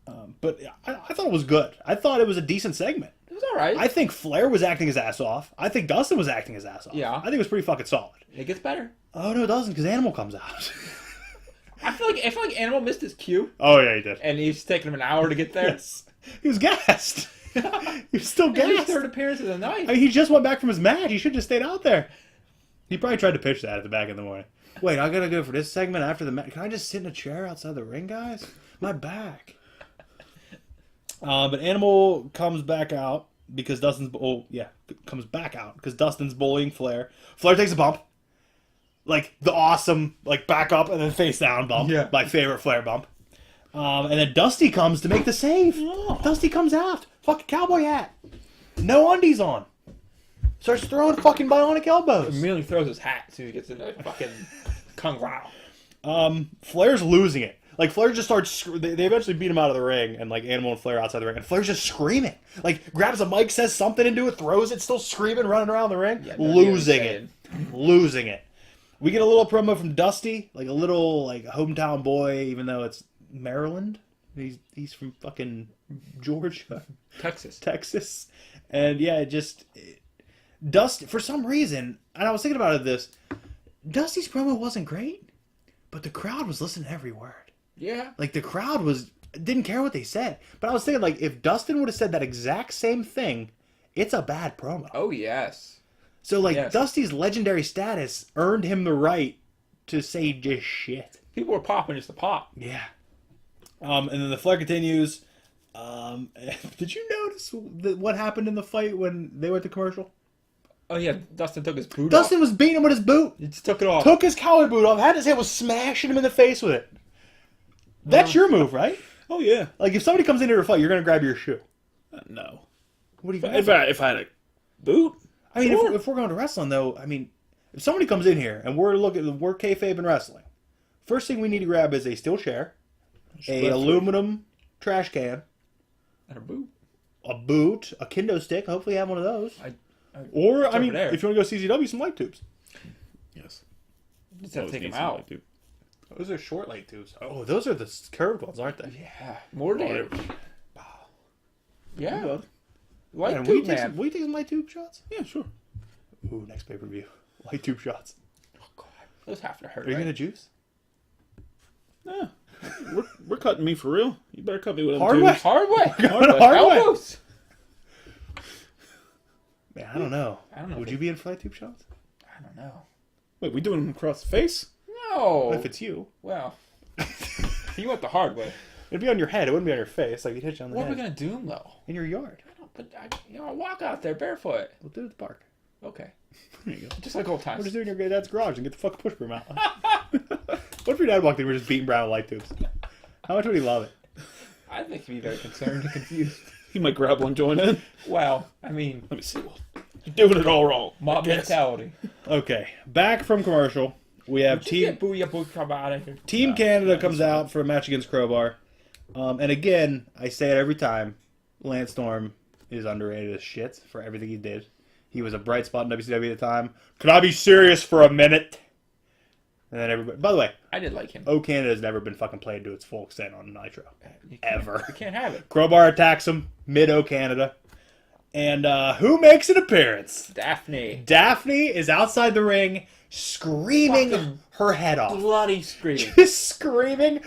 But I thought it was good. I thought it was a decent segment. It was all right. I think Flair was acting his ass off. I think Dustin was acting his ass off. Yeah. I think it was pretty fucking solid. It gets better. Oh, no, it doesn't, because Animal comes out. I feel like Animal missed his cue. Oh, yeah, he did. And he's taking him an hour to get there. Yes. He was gassed. He was still His gassed. third appearance of the night. I mean, he just went back from his match. He should have just stayed out there. He probably tried to pitch that at the back of the morning. Wait, I gotta go for this segment after the match. Can I just sit in a chair outside the ring, guys? My back. But Animal comes back out because Dustin's... Oh, yeah. Comes back out because Dustin's bullying Flair. Flair takes a bump. Like, the awesome, like, back up and then face down bump. Yeah. My favorite Flair bump. And then Dusty comes to make the save. Oh. Dusty comes out. Fucking cowboy hat. No undies on. Starts throwing fucking bionic elbows. Immediately throws his hat as soon as he gets in the fucking Kung Lao. Flair's losing it. Like, Flair just starts... They eventually beat him out of the ring, and, like, Animal and Flair outside the ring, and Flair's just screaming. Like, grabs a mic, says something into it, throws it, still screaming, running around the ring. Yeah, losing it. Losing it. We get a little promo from Dusty, like a little, like, hometown boy, even though it's Maryland. He's from fucking Georgia. Texas. And, yeah, Dusty, for some reason, and I was thinking about this, Dusty's promo wasn't great, but the crowd was listening to every word. Yeah. Like, the crowd didn't care what they said. But I was thinking, like, if Dustin would have said that exact same thing, it's a bad promo. Oh, yes. So, like, yes. Dusty's legendary status earned him the right to say just shit. People were popping just to pop. Yeah. And then the Flair continues. Did you notice what happened in the fight when they went to commercial? Oh, yeah. Dustin took his boot off. Dustin was beating him with his boot. He just took it off. Took his cowboy boot off. Had his hand was smashing him in the face with it. That's your move, right? Oh, yeah. Like, if somebody comes into a fight, you're going to grab your shoe. No. What do you If I had a boot? I mean, sure. if we're going to wrestling, though, I mean, if somebody comes in here and we're kayfabe in wrestling, first thing we need to grab is a steel chair, a aluminum trash can, And a boot. a kendo stick. Hopefully, you have one of those. Or, I mean, if you want to go CZW, some light tubes. Yes. just have to take them out. Those are short light tubes. Oh, those are the curved ones, aren't they? Yeah. More damage. Yeah. Light Man, tube, man. will you take some light tube shots? Yeah, sure. Ooh, next pay-per-view. Light tube shots. Oh, God. Those have to hurt, Are you right? going to juice? Yeah. We're cutting me for real. You better cut me with Hard them way. tubes. Hard way. Hard way. Elbows. Man, I don't know. I don't know Would if you be in for light tube shots? I don't know. Wait, we doing them across the face? No. What if it's you? Well, you went the hard way. It'd be on your head. It wouldn't be on your face. Like, you'd hit you on the What are head. we going to do, though? In your yard. I don't, but, I walk out there barefoot. We'll do it at the park. Okay. There you go. Just like old We'll times. just do it in your dad's garage and get the fucking push broom out. What if your dad walked in and we're just beating Brown with light tubes? How much would he love it? I think he'd be very concerned and confused. He might grab one, join in. Well, I mean, Let me see. You're doing it all wrong. mob mentality. Okay, back from commercial. We have Team Canada comes out for a match against Crowbar. And again, I say it every time, Lance Storm is underrated as shit for everything he did. He was a bright spot in WCW at the time. Could I be serious for a minute? And then everybody... By the way, I did like him. O Canada's never been fucking played to its full extent on Nitro. Ever. You can't have it. Crowbar attacks him, mid-O Canada. And who makes an appearance? Daphne. Daphne is outside the ring, screaming Fucking her head off. Bloody screaming. Just screaming,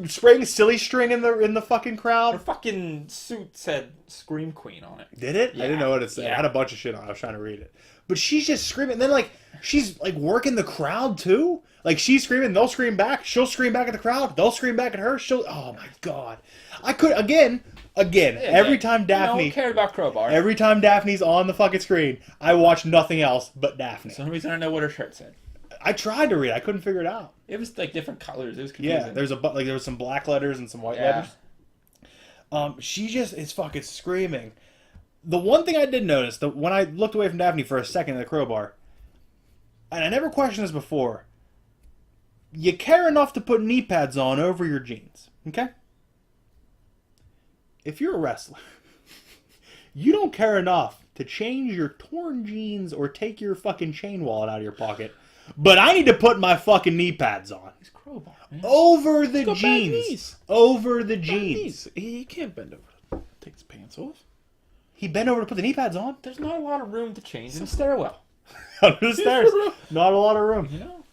spraying silly string in the fucking Her crowd. fucking suit said Scream Queen on it. Did it? I didn't know what it said. Yeah. I had a bunch of shit on. I was trying to read it. But she's just screaming. And then, like, she's, like, working the crowd, too. Like, she's screaming. They'll scream back. She'll scream back at the crowd. They'll scream back at her. Oh, my God. I could, again, every time Daphne... No one cared about Crowbar. Every time Daphne's on the fucking screen, I watch nothing else but Daphne. For some reason, I know what her shirt said. I tried to read. I couldn't figure it out. It was like different colors. It was confusing. Yeah, there was some black letters and some white letters. She just is fucking screaming. The one thing I did notice, when I looked away from Daphne for a second at the Crowbar, and I never questioned this before, you care enough to put knee pads on over your jeans, okay? If you're a wrestler, you don't care enough to change your torn jeans or take your fucking chain wallet out of your pocket But I need to put my fucking knee pads on. He's Crowbar, man. Over the jeans. Over the jeans. He can't bend over to take his pants off. He bent over to put the knee pads on. There's not a lot of room to change in the stairwell. Under the stairs. Not a lot of room. You know?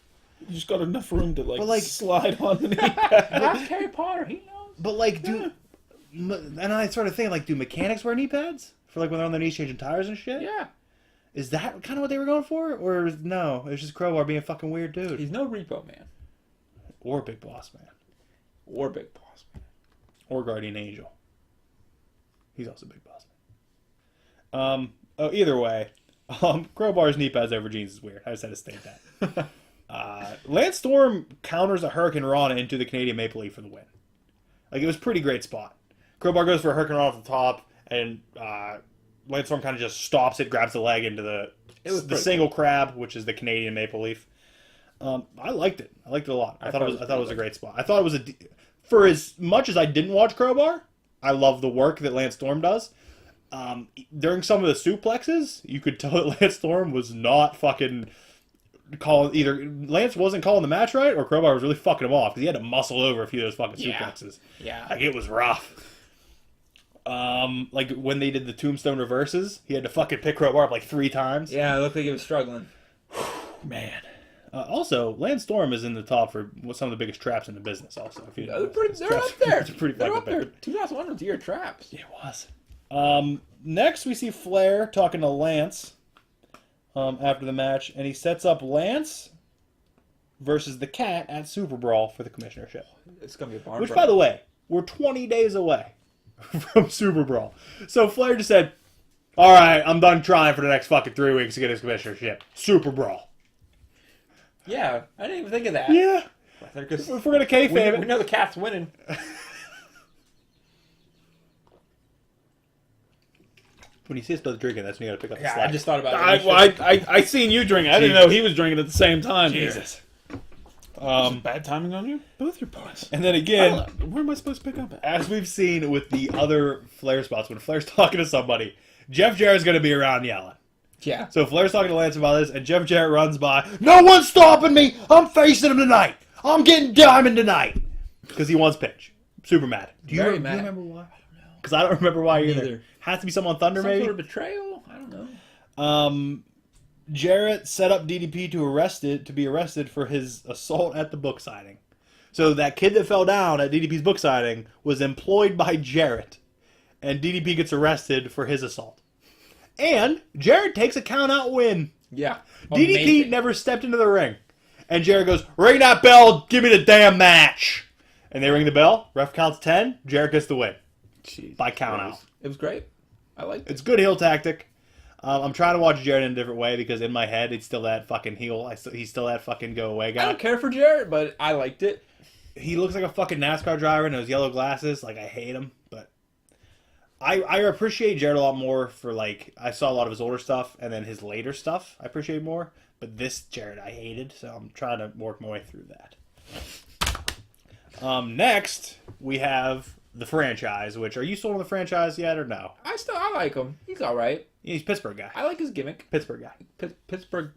You just got enough room to But, like, slide on the knee pad. Ask Harry Potter, he knows. But like, and I started thinking, like, do mechanics wear knee pads for like when they're on their knees changing tires and shit? Yeah. Is that kind of what they were going for, or no? It was just Crowbar being a fucking weird dude, He's no repo man. or Big Boss Man, Or Big Boss man. or Guardian Angel. He's also Big Boss Man. Either way, Crowbar's knee pads over jeans is weird. I just had to state that. Lance Storm counters a Hurricane Rana into the Canadian Maple Leaf for the win. Like, it was a pretty great spot. Crowbar goes for a Hurricane Rana off the top, and Lance Storm kind of just stops it, grabs the leg into the single crab, which is the Canadian Maple Leaf. I liked it. I liked it a lot. I thought it was a great spot. I thought it was for as much as I didn't watch Crowbar, I love the work that Lance Storm does. During some of the suplexes, you could tell that Lance Storm was not fucking calling, either Lance wasn't calling the match right, or Crowbar was really fucking him off because he had to muscle over a few of those fucking suplexes. Yeah. Like, it was rough. Like when they did the tombstone reverses, he had to fucking pick Crowbar up like 3 times. Yeah, it looked like he was struggling. Man. Also, Lance Storm is in the top for some of the biggest traps in the business. Also, if you They're up there. They're up there. 2001 was the year of traps. Yeah, it was. Next, we see Flair talking to Lance after the match, and he sets up Lance versus the Cat at Super Brawl for the commissionership. It's gonna be a barn. Which, by the way, we're 20 days away from Super Brawl. So Flair just said, "All right, I'm done trying for the next fucking 3 weeks to get his commissionership. Super Brawl." Yeah, I didn't even think of that. Yeah. If If we're gonna kayfabe we know the Cat's winning. when you see us both drinking, that's when you gotta pick up the Yeah, slack. I just thought about it. I seen you drinking. I didn't know he was drinking at the same time. Jesus. Bad timing on you? Both your points. And then again, Where am I supposed to pick up at? as we've seen with the other Flair spots, when Flair's talking to somebody, Jeff Jarrett's going to be around yelling. Yeah. So Flair's talking to Lance about this, and Jeff Jarrett runs by. "No one's stopping me! I'm facing him tonight! I'm getting Diamond tonight!" Because he wants pitch. Super mad. Do you remember why? Because I don't remember why either. Has to be someone on Thunder, Some maybe? sort of betrayal? I don't know. Jarrett set up DDP to be arrested for his assault at the book signing. So that kid that fell down at DDP's book signing was employed by Jarrett, and DDP gets arrested for his assault. And Jarrett takes a count-out win. Yeah. DDP Amazing. never stepped into the ring. And Jarrett goes, "Ring that bell, give me the damn match." And they ring the bell, ref counts 10, Jarrett gets the win. Jeez, By count-out. It was great. I liked it. It's good heel tactic. I'm trying to watch Jarrett in a different way because in my head it's still that fucking heel. He's still that fucking go away I guy. don't care for Jarrett, but I liked it. He looks like a fucking NASCAR driver in those yellow glasses. Like, I hate him, but I appreciate Jarrett a lot more for, like, I saw a lot of his older stuff and then his later stuff I appreciate more. But this Jarrett I hated, so I'm trying to work my way through that. Next we have the franchise. Which, are you sold on the franchise yet or no? I like him. He's all right. He's a Pittsburgh guy. I like his gimmick. Pittsburgh guy. Pittsburgh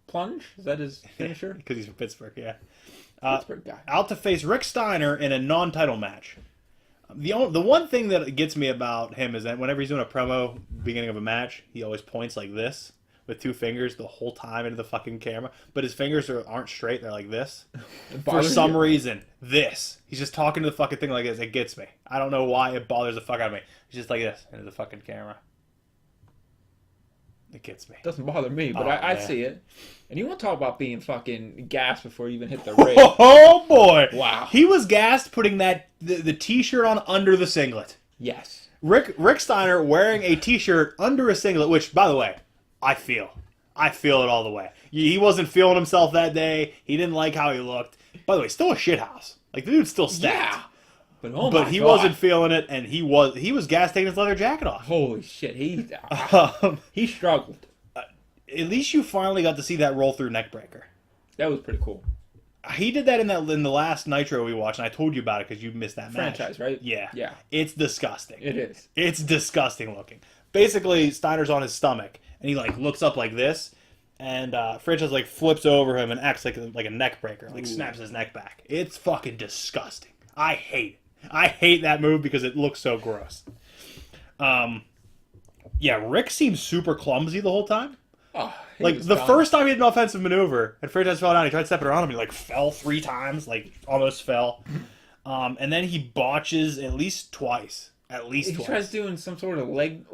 plunge? Is that his finisher? Because he's from Pittsburgh, yeah. Pittsburgh guy. Out to face Rick Steiner in a non-title match. The one thing that gets me about him is that whenever he's doing a promo beginning of a match, he always points like this with 2 fingers the whole time into the fucking camera. But his fingers aren't straight; they're like this. For some reason, this. He's just talking to the fucking thing like this. It gets me. I don't know why it bothers the fuck out of me. He's just like this into the fucking camera. It gets me. Doesn't bother me, but Oh, I man. see it. And you want to talk about being fucking gassed before you even hit the ring. Oh boy! Wow. He was gassed putting the t-shirt on under the singlet. Yes. Rick Steiner wearing a t-shirt under a singlet, which, by the way, I feel it all the way. He wasn't feeling himself that day. He didn't like how he looked. By the way, still a shithouse. Like, the dude's still stacked. Yeah. But But he wasn't feeling it, and he was gassed taking his leather jacket off. Holy shit. He struggled. At least you finally got to see that roll through neck breaker. That was pretty cool. He did that in the last Nitro we watched, and I told you about it because you missed that match. Franchise, right? Yeah. Yeah. It's disgusting. It is. It's disgusting looking. Basically, Steiner's on his stomach, and he like looks up like this, And franchise like flips over him and acts like a neck breaker, like snaps his neck back. It's fucking disgusting. I hate it. I hate that move because it looks so gross. Yeah, Rick seems super clumsy the whole time. Oh, like the first time he did an offensive maneuver and franchise fell down, he tried to step it around him. He like fell 3 times, like almost fell. And then he botches at least twice. He tries doing some sort of leg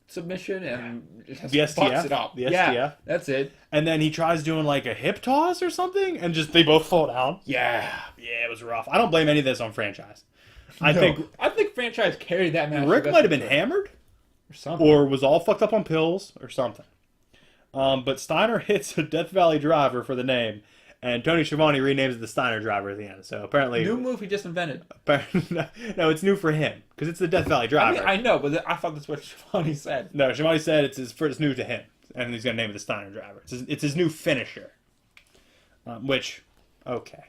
submission and just the STF, bucks it up. The STF. Yeah, that's it. And then he tries doing like a hip toss or something, and just they both fall down. Yeah, it was rough. I don't blame any of this on franchise. I think franchise carried that match. Rick might have been hammered or something, or was all fucked up on pills or something. But Steiner hits a Death Valley driver for the name, and Tony Schiavone renames it the Steiner driver at the end. So apparently, new move he just invented. No, it's new for him because it's the Death Valley driver. I know, but I thought that's what Schiavone said. No, Schiavone said it's new to him, and he's gonna name it the Steiner driver. It's his new finisher. Which, okay.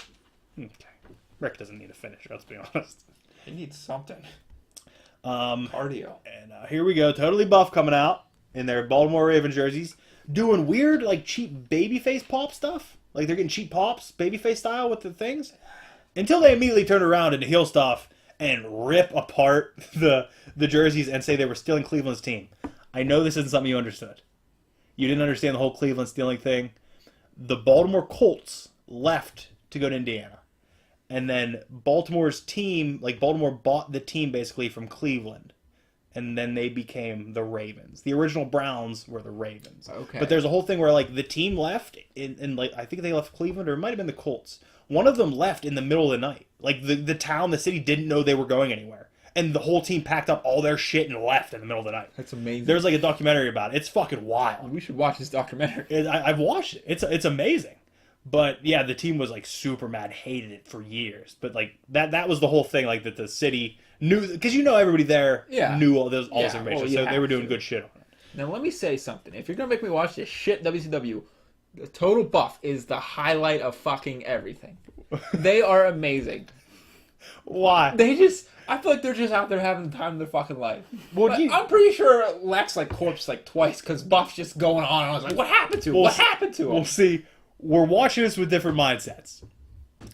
Rick doesn't need a finisher. Let's be honest. He needs something. Cardio. And here we go. Totally Buff coming out in their Baltimore Ravens jerseys, doing weird like cheap babyface pop stuff. Like they're getting cheap pops, babyface style with the things, until they immediately turn around into heel stuff and rip apart the jerseys and say they were stealing Cleveland's team. I know this isn't something you understood. You didn't understand the whole Cleveland stealing thing. The Baltimore Colts left to go to Indiana. And then Baltimore's team, like Baltimore bought the team basically from Cleveland. And then they became the Ravens. The original Browns were the Ravens. Okay. But there's a whole thing where like the team left in like I think they left Cleveland or it might have been the Colts. One of them left in the middle of the night. Like the town, the city didn't know they were going anywhere. And the whole team packed up all their shit and left in the middle of the night. That's amazing. There's like a documentary about it. It's fucking wild. We should watch this documentary. I've watched it. It's amazing. But yeah, the team was like super mad, hated it for years. But like that was the whole thing, like that the city knew, because everybody there knew all this information, so they were doing good shit on it. Now let me say something. If you're gonna make me watch this shit WCW, the Total Buff is the highlight of fucking everything. They are amazing. Why? I feel like they're just out there having the time of their fucking life. Well, I'm pretty sure Lex like corpsed like twice because Buff's just going on. And I was like, what happened to him? What happened to him? We'll see. We're watching this with different mindsets.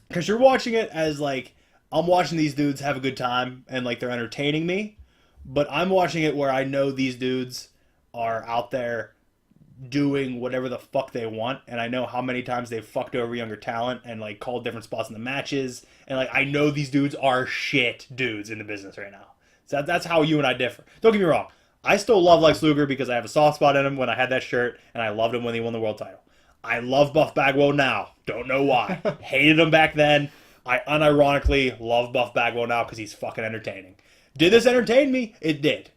Because you're watching it as like, I'm watching these dudes have a good time and like they're entertaining me. But I'm watching it where I know these dudes are out there doing whatever the fuck they want, and I know how many times they've fucked over younger talent and like called different spots in the matches, and like I know these dudes are shit dudes in the business right now. So that's how you and I differ. Don't get me wrong, I still love Lex Luger because I have a soft spot in him when I had that shirt, and I loved him when he won the world title. I love Buff Bagwell now. Don't know why. Hated him back then. I unironically love Buff Bagwell now because he's fucking entertaining. Did this entertain me? It did.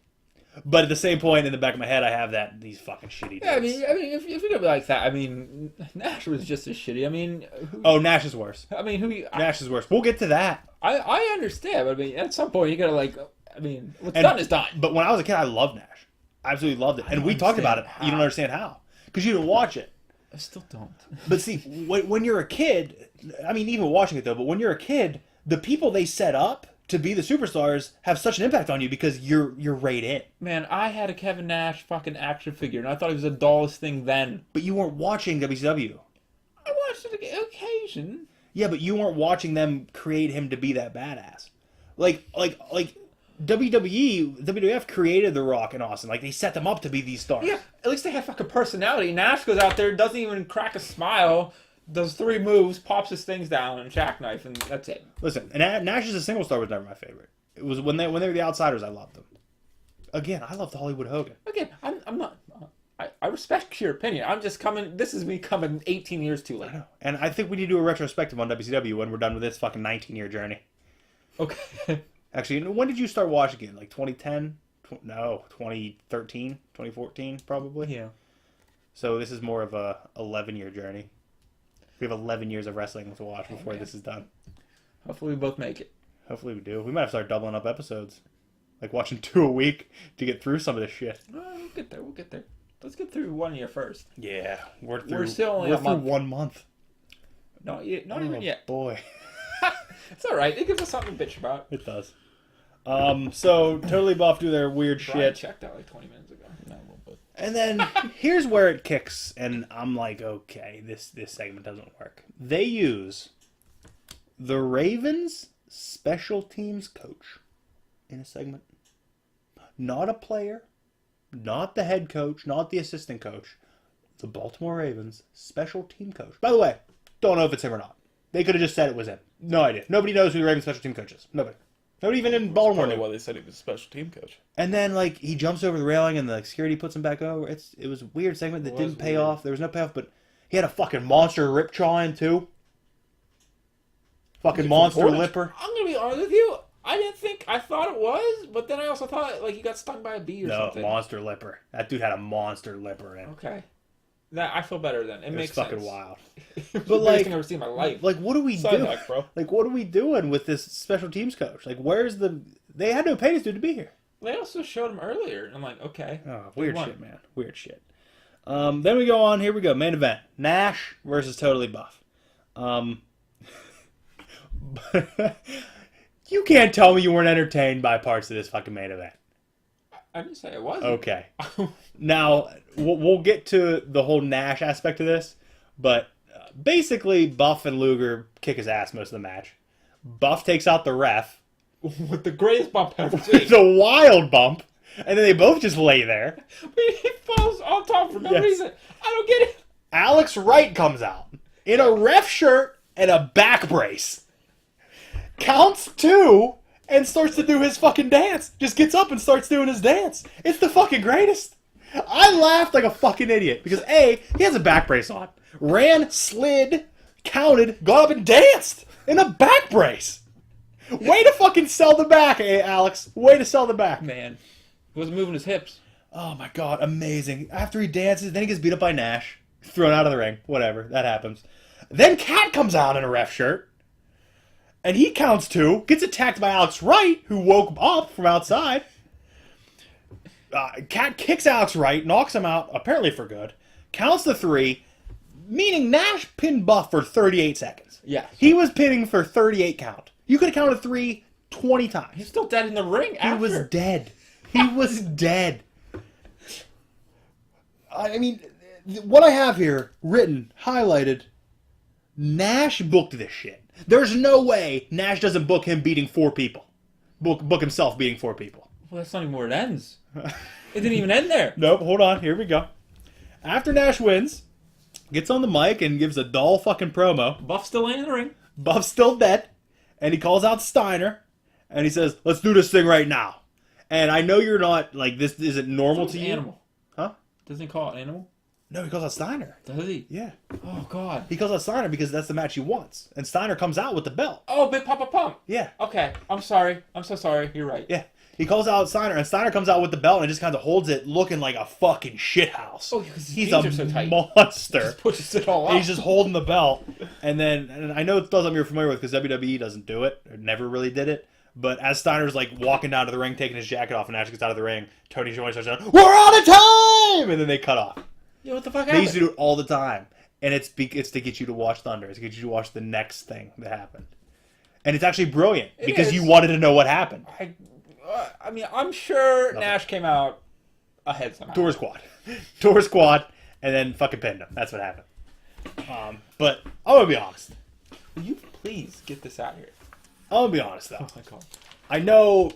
But at the same point, in the back of my head, I have these fucking shitty dudes. Yeah, I mean, if you're gonna be like that, I mean, Nash was just as shitty. I mean, Nash is worse. I mean, Nash is worse. We'll get to that. I understand, but I mean, at some point, you gotta like, I mean, what's done is done. But when I was a kid, I loved Nash. I absolutely loved it, and we talked about it. You don't understand how, because you didn't watch it. I still don't. But see, when you're a kid, I mean, even watching it though, but when you're a kid, the people they set up to be the superstars have such an impact on you because you're right in. Man, I had a Kevin Nash fucking action figure, and I thought he was the dullest thing then. But you weren't watching WCW. I watched it on occasion. Yeah, but you weren't watching them create him to be that badass. Like WWE, WWF created The Rock and Austin. Like, they set them up to be these stars. Yeah, at least they have fucking personality. Nash goes out there, doesn't even crack a smile, does 3 moves, pops his things down, and jackknife, and that's it. Listen, and Nash as a single star was never my favorite. It was when they were the outsiders, I loved them. Again, I loved Hollywood Hogan. Again, I'm not... I respect your opinion. I'm just coming... This is me coming 18 years too late. I know. And I think we need to do a retrospective on WCW when we're done with this fucking 19-year journey. Okay. Actually, when did you start watching it? Like 2010? No, 2013? 2014, probably? Yeah. So this is more of a 11-year journey. We have 11 years of wrestling to watch before this is done. Hopefully we both make it. Hopefully we do. We might have to start doubling up episodes. Like watching 2 a week to get through some of this shit. We'll get there. We'll get there. Let's get through 1 year first. Yeah. We're still only a month. 1 month. No, not even yet. Boy. It's alright. It gives us something to bitch about. It does. So, Totally Buff do their weird Brian shit. checked out like 20 minutes ago. No, And then here's where it kicks, and I'm like, okay, this segment doesn't work. They use the Ravens special teams coach in a segment. Not a player, not the head coach, not the assistant coach. The Baltimore Ravens special team coach. By the way, don't know if it's him or not. They could have just said it was him. No idea. Nobody knows who the Ravens special team coach is. Nobody. Nobody even in Baltimore knew. Why they said he was a special team coach. And then, like, he jumps over the railing and the security puts him back over. It was a weird segment that didn't pay off. There was no payoff, but he had a fucking monster rip jaw in, too. Fucking monster lipper. I'm going to be honest with you. I thought it was, but then I also thought, like, he got stung by a bee or something. No, monster lipper. That dude had a monster lipper in. Okay. I feel better then. It makes fucking sense. wild. But But like, thing I've ever seen in my life. Like, what do we do? Back, bro. Like, what are we doing with this special teams coach? Like, where's the? They had to pay this dude to be here. They also showed him earlier. I'm like, okay. Oh, weird shit, man. Weird shit. Then we go on. Here we go. Main event: Nash versus Totally Buff. You can't tell me you weren't entertained by parts of this fucking main event. I didn't say it wasn't. Okay. Now, we'll get to the whole Nash aspect of this, but basically, Buff and Luger kick his ass most of the match. Buff takes out the ref. With the greatest bump ever seen. It's a wild bump. And then they both just lay there. He falls on top for no reason. I don't get it. Alex Wright comes out in a ref shirt and a back brace. Counts 2 and starts to do his fucking dance. Just gets up and starts doing his dance. It's the fucking greatest. I laughed like a fucking idiot because A, he has a back brace on. Ran, slid, counted, got up and danced in a back brace. Way to fucking sell the back, Alex. Way to sell the back. Man, he wasn't moving his hips. Oh my god, amazing. After he dances, then he gets beat up by Nash. Thrown out of the ring. Whatever, that happens. Then Cat comes out in a ref shirt. And he counts 2. Gets attacked by Alex Wright, who woke up from outside. Cat kicks Alex Wright, knocks him out, apparently for good. Counts the 3, meaning Nash pinned Buff for 38 seconds. Yeah. He was pinning for 38 count. You could have counted 3 20 times. He's still dead in the ring after. He was dead. He was dead. I mean, what I have here, written, highlighted, Nash booked this shit. There's no way Nash doesn't book him beating 4 people. Book himself beating 4 people. Well, that's not even where it ends. It didn't even end there. Nope, hold on. Here we go. After Nash wins, gets on the mic and gives a dull fucking promo. Buff's still laying in the ring. Buff's still dead. And he calls out Steiner. And he says, let's do this thing right now. And I know you're not, like, this isn't normal to you. Animal. Huh? Doesn't he call it animal? No, he calls out Steiner. Does he? Yeah. Oh, God. He calls out Steiner because that's the match he wants. And Steiner comes out with the belt. Oh, Big Papa Pump. Yeah. Okay. I'm sorry. I'm so sorry. You're right. Yeah. He calls out Steiner, and Steiner comes out with the belt and just kind of holds it looking like a fucking shithouse. Oh, because he's jeans a are so tight. monster. Just pushes it all And out. he's just holding the belt. And I know it's something you're familiar with because WWE doesn't do it, or never really did it. But as Steiner's like walking down to the ring, taking his jacket off, and Nash gets out of the ring, Tony Schiavone starts shouting, "We're out of time!" And then they cut off. Yeah, what the fuck They happened? used to do it all the time. And it's to get you to watch Thunder. It's to get you to watch the next thing that happened. And it's actually brilliant because you wanted to know what happened. I mean, I'm sure Nash came out ahead somehow. Door squad, and then fucking pinned him. That's what happened. But I'm gonna be honest. Will you please get this out here? I'm gonna be honest though. Oh my God. I know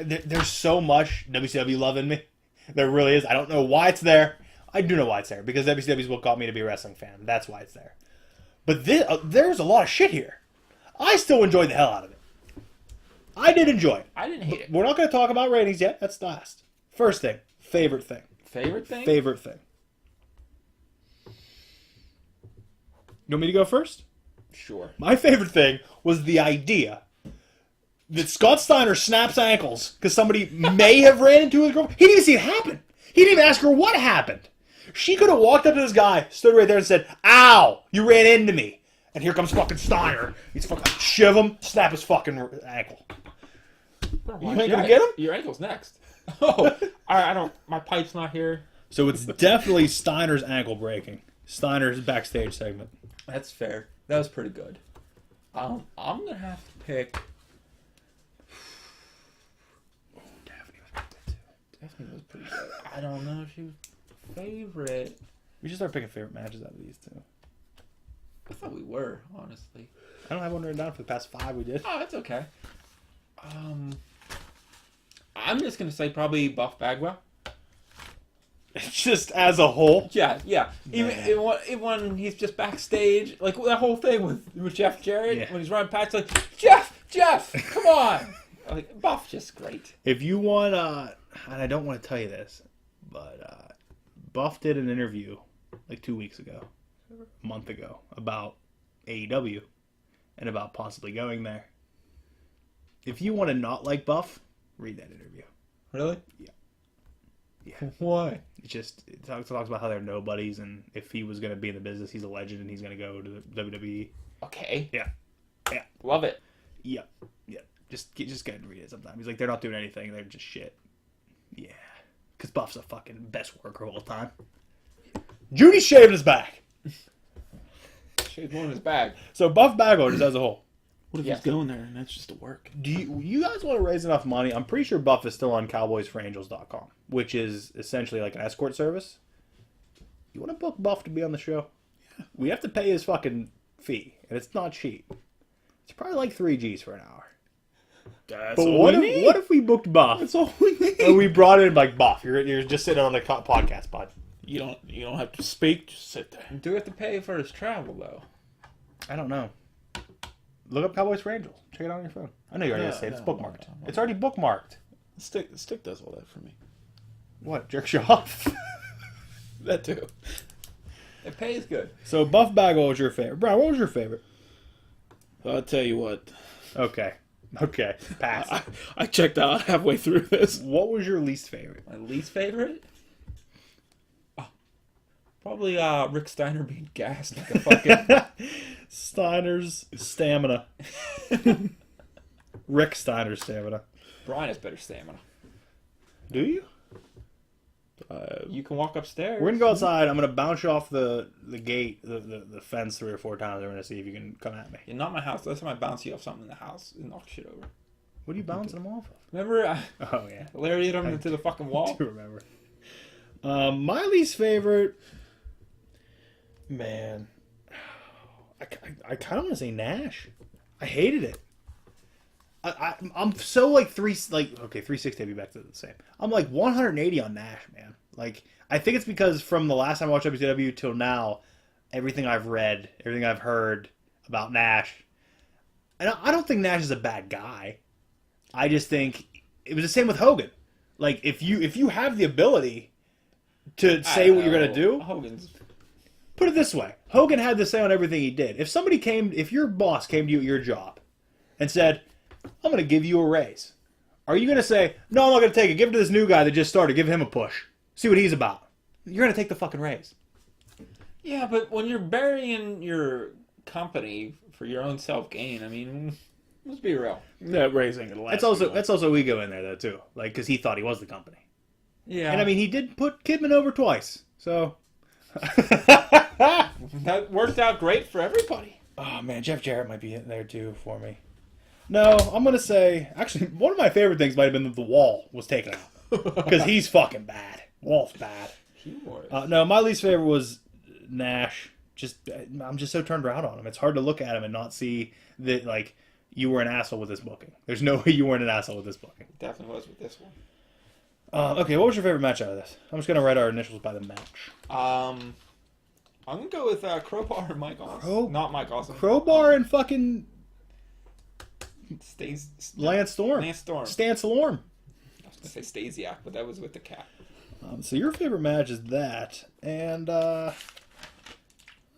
there's so much WCW love in me. There really is. I don't know why it's there. I do know why it's there because WCW is what got me to be a wrestling fan. That's why it's there. But there's a lot of shit here. I still enjoyed the hell out of it. I did enjoy it. I didn't hate it. We're not going to talk about ratings yet. That's last. First thing. Favorite thing. Favorite thing? Favorite thing. You want me to go first? Sure. My favorite thing was the idea that Scott Steiner snaps ankles because somebody may have ran into his girlfriend. He didn't even see it happen. He didn't even ask her what happened. She could have walked up to this guy, stood right there and said, "Ow, you ran into me." And here comes fucking Steiner. He's fucking shiv him, snap his fucking ankle. You ain't gonna get him? Your ankle's next. Oh, I don't. My pipe's not here. So it's definitely Steiner's ankle breaking. Steiner's backstage segment. That's fair. That was pretty good. I'm gonna have to pick. Daphne was pretty good too. Daphne was pretty good. I don't know if she was. favorite. We should start picking favorite matches out of these two. I thought we were, honestly. I don't have one written down for the past 5 we did. Oh, that's okay. I'm just gonna say probably Buff Bagwell. Just as a whole. Yeah. Even when he's just backstage, like that whole thing with Jeff Jarrett when he's running past, like Jeff, come on. Like Buff, just great. If you want, and I don't want to tell you this, but Buff did an interview like 2 weeks ago, a month ago, about AEW and about possibly going there. If you want to not like Buff, read that interview. Really? Yeah. Why? It talks about how they're nobodies, and if he was going to be in the business, he's a legend, and he's going to go to the WWE. Okay. Yeah. Love it. Yeah. Just go ahead and read it sometime. He's like, they're not doing anything. They're just shit. Yeah. Because Buff's a fucking best worker of all time. Judy's shaving his back. Shaved one in his bag. So Buff Bagwell just as a whole. What if he's going there and that's just to work? Do you guys want to raise enough money? I'm pretty sure Buff is still on cowboysforangels.com, which is essentially like an escort service. You want to book Buff to be on the show? Yeah. We have to pay his fucking fee, and it's not cheap. It's probably like 3 G's for an hour. That's But all what we need. if we booked Buff? That's all we need. And we brought in like Buff. You're just sitting on the podcast, bud. You don't have to speak. Just sit there. Do we have to pay for his travel though? I don't know. Look up Cowboys for Angels. Check it out on your phone. I know you already said it's bookmarked. No. It's already bookmarked. Stick does all that for me. What? Jerks you off? That too. It pays good. So Buff Bagwell was your favorite. Brian, what was your favorite? I'll tell you what. Okay. Pass. I checked out halfway through this. What was your least favorite? My least favorite? Oh, probably Rick Steiner being gassed like a fucking... Steiner's stamina. Rick Steiner's stamina. Brian has better stamina. Do you? You can walk upstairs. We're gonna go outside. I'm gonna bounce you off the gate, the fence 3 or 4 times. We're gonna see if you can come at me. Yeah, not my house. Last time I bounced you off something in the house, it knocked shit over. What are you bouncing them off of? Remember? Oh yeah, Lariat him into the fucking wall. I do remember. My least favorite, man. I kind of want to say Nash. I hated it. I'm so like 360. I'd be back to the same. I'm like 180 on Nash, man. Like I think it's because from the last time I watched WCW till now, everything I've read, everything I've heard about Nash, and I don't think Nash is a bad guy. I just think it was the same with Hogan. Like if you have the ability to say what you're gonna do, Hogan's. Put it this way: Hogan had to say on everything he did. If your boss came to you at your job and said, "I'm going to give you a raise," are you going to say, "No, I'm not going to take it. Give it to this new guy that just started. Give him a push. See what he's about." You're going to take the fucking raise. Yeah, but when you're burying your company for your own self gain, I mean, let's be real. That raising it. That's also ego in there though too, like because he thought he was the company. Yeah, and I mean he did put Kidman over twice, so. That worked out great for everybody. Oh man, Jeff Jarrett might be in there too for me. No, I'm gonna say actually one of my favorite things might have been that the Wall was taken out because he's fucking bad. Wall's bad. He was. No, my least favorite was Nash. I'm just so turned around on him. It's hard to look at him and not see that like you were an asshole with this booking. There's no way you weren't an asshole with this booking. Definitely was with this one. Okay, what was your favorite match out of this? I'm just gonna write our initials by the match. I'm gonna go with Crowbar and Mike Awesome. Not Mike Awesome. Crowbar and fucking Lance Storm. Stan Salorm. I was gonna say Stasiak, but that was with the cat. So your favorite match is that, and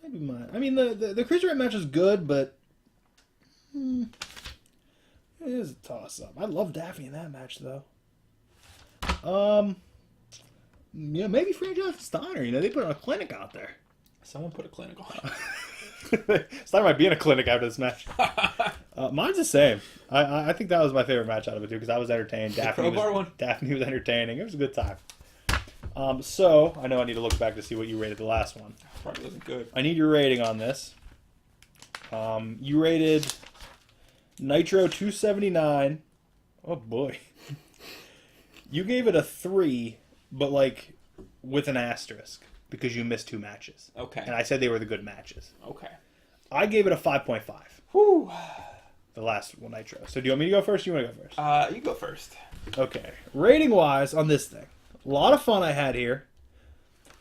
maybe mine. I mean the cruiserweight match is good, but it is a toss up. I love Daffy in that match though. Maybe Franchise Steiner. They put on a clinic out there. Someone put a clinic on. Steiner might be in a clinic after this match. Mine's the same. I think that was my favorite match out of it too because I was entertained. Daphne was entertaining. It was a good time. So I know I need to look back to see what you rated the last one. Probably wasn't good. I need your rating on this. You rated Nitro 279. Oh boy. You gave it a 3, but like with an asterisk because you missed 2 matches. Okay. And I said they were the good matches. Okay. I gave it a 5.5. Whew. The last one Nitro. So do you want me to go first or you want to go first? You go first. Okay. Rating-wise on this thing, a lot of fun I had here.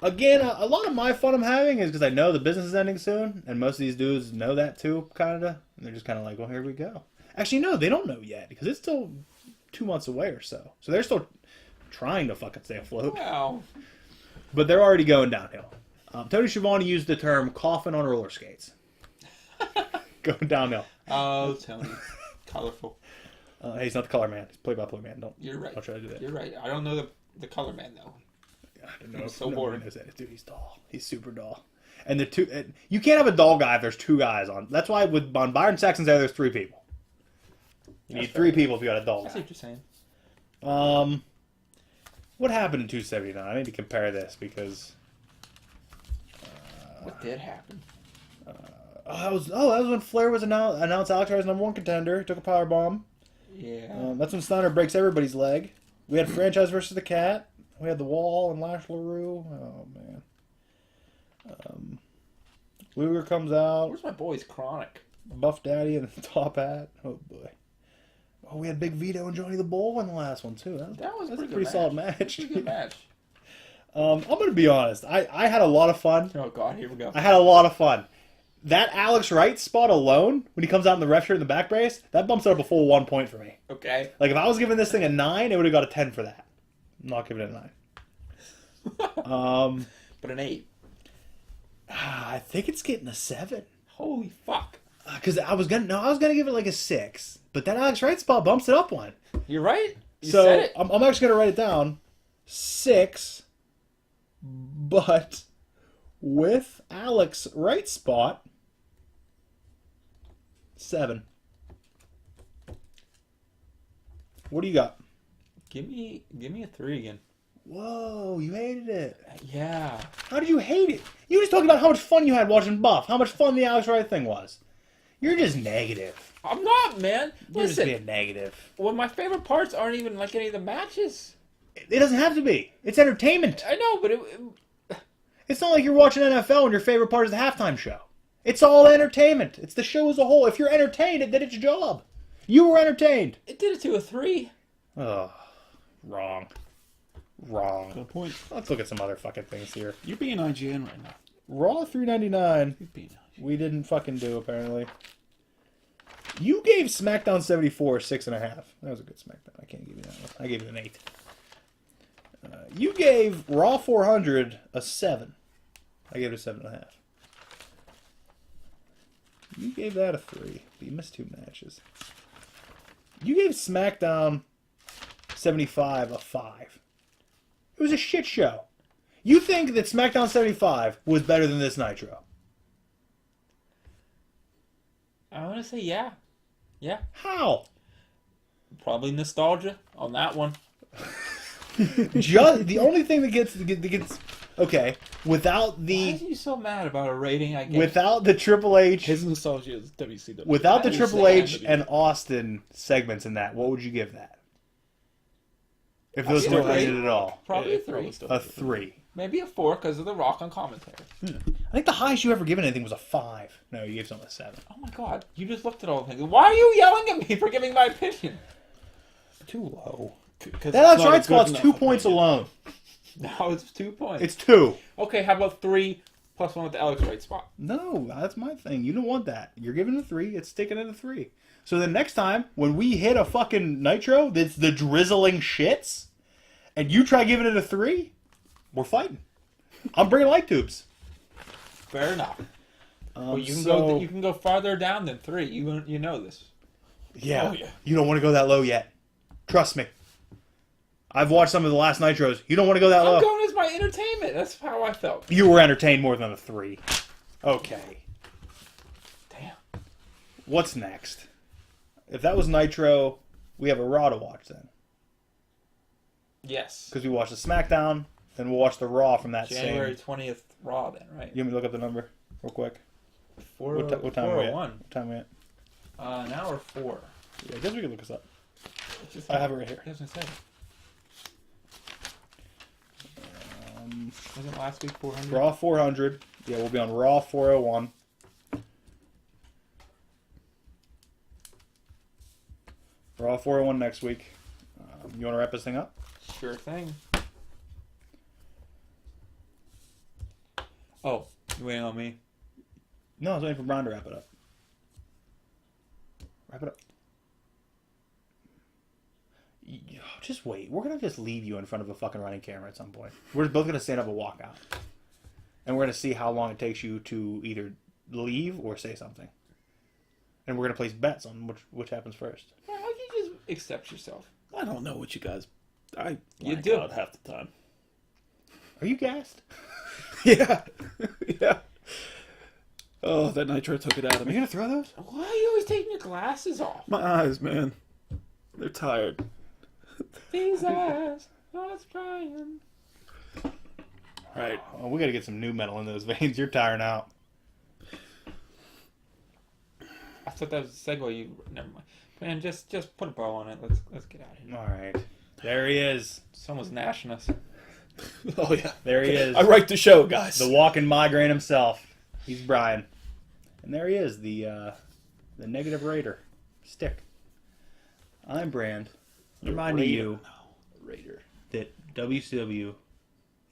Again, a lot of my fun I'm having is because I know the business is ending soon, and most of these dudes know that too, kind of. And they're just kind of like, well, here we go. Actually, no, they don't know yet because it's still 2 months away or so. So they're still trying to fucking stay afloat. Wow. But they're already going downhill. Tony Schiavone used the term coffin on roller skates. Going downhill. Oh, Tony. Colorful. Hey, he's not the color man. He's play-by-play man. You're right. Don't try to do that. You're right. I don't know the color man, though. I don't know. He's so boring. Knows that. Dude, he's tall. He's super tall. And the two, you can't have a dull guy if there's 2 guys on. That's why on Byron Saxon's there's 3 people. You need 3 people if you got a dull I guy. see what you're saying. What happened in 279? I need to compare this because. What did happen? That was when Flair was announced Alex Wright's #1 contender. He took a power bomb. Yeah. That's when Steiner breaks everybody's leg. We had Franchise versus the Cat. We had the Wall and Lash LaRue. Oh man. Luger comes out. Where's my boys, Chronic? Buff Daddy in the top hat. Oh boy. Oh, we had Big Vito and Johnny the Bull in the last one too. That was a pretty solid match. Pretty good match. I'm gonna be honest. I had a lot of fun. Oh God, here we go. I had a lot of fun. That Alex Wright spot alone, when he comes out in the ref shirt in the back brace, that bumps it up a full 1 point for me. Okay. Like if I was giving this thing a 9, it would have got a 10 for that. I'm not giving it a 9. But an 8. I think it's getting a 7. Holy fuck. Because I was gonna give it like a 6, but that Alex Wright spot bumps it up 1. You're right. You So said it. I'm actually gonna write it down. 6, but with Alex Wright spot 7. What do you got? Give me a 3 again. Whoa, you hated it. Yeah. How did you hate it? You just talking about how much fun you had watching Buff, how much fun the Alex Wright thing was. You're just negative. I'm not, man. You're just Listen, being negative. well, my favorite parts aren't even like any of the matches. It doesn't have to be. It's entertainment. I know, but It's not like you're watching NFL and your favorite part is the halftime show. It's all entertainment. It's the show as a whole. If you're entertained, it did its job. You were entertained. it did it to a 3. Oh, wrong. Wrong. Good point. Let's look at some other fucking things here. You're being IGN right now. Raw 399. You're being IGN. We didn't fucking do, apparently. You gave SmackDown 74 a 6.5. That was a good SmackDown. I can't give you that one. I gave it an 8. You gave Raw 400 a 7. I gave it a 7.5. You gave that a 3. But you missed 2 matches. You gave SmackDown 75 a 5. It was a shit show. You think that SmackDown 75 was better than this Nitro? I want to say yeah. Yeah. How? Probably nostalgia on that one. Just the only thing that gets okay without Why the are you so mad about a rating? I guess without the Triple H His nostalgia is WCW. without the I Triple understand. H and Austin segments in that, what would you give that? If those I'd give still it a ended at all, probably Yeah, a 3. probably still. a 3. Maybe a 4 because of the Rock on commentary. I think the highest you ever given anything was a 5. No, you gave something a 7. Oh my God! You just looked at all the things. Why are you yelling at me for giving my opinion? Too low. 'Cause That Alex it's not Wright a spot's good 2 enough points opinion. alone. Now it's 2 points. It's 2. Okay, how about 3 plus 1 with the Alex Wright spot? No, that's my thing. You don't want that. You're giving it a 3. It's sticking at a 3. So the next time when we hit a fucking Nitro that's the drizzling shits, and you try giving it a 3, we're fighting. I'm bringing light tubes. Fair enough. Well, you can so- go. You can go farther down than 3. You know this. Yeah. Oh, yeah. You don't want to go that low yet. Trust me. I've watched some of the last Nitros. You don't want to go that I'm low. going as my entertainment. That's how I felt. You were entertained more than a 3. Okay. Damn. What's next? If that was Nitro, we have a Raw to watch then. Yes. Because we watched the SmackDown, then we'll watch the Raw from that January same... 20th Raw then, right? You want me to look up the number real quick? Four, What time are we at? 401. What time are we at? An hour 4. Yeah, I guess we can look this up. It's just- I have it right here. I was gonna say. Wasn't last week 400? Raw 400. Yeah, we'll be on Raw 401. Raw 401 next week. You want to wrap this thing up? Sure thing. Oh, you waiting on me? No, I was waiting for Brian to wrap it up. Wrap it up. Just wait. We're going to just leave you in front of a fucking running camera at some point. We're both going to stand up and walk out. And we're going to see how long it takes you to either leave or say something. And we're going to place bets on which happens first. Yeah, how can you just accept yourself? I don't know what you guys... You blank do out half the time. Are you gassed? Yeah. Yeah. Oh, that Nitro took it out of Are you me. going to throw those? Why are you always taking your glasses off? My eyes, man. They're tired. These eyes, what's trying? Right. Oh, we got to get some new metal in those veins. You're tiring out. I thought that was a segue. Never mind. Man, just put a bow on it. Let's get out of here. All right. There he is. Someone's gnashing us. Oh, yeah. There he is. I write the show, guys. The walking migraine himself. He's Brian. And there he is, the negative raider. Stick. I'm Brand. Reminding you Raider. that WCW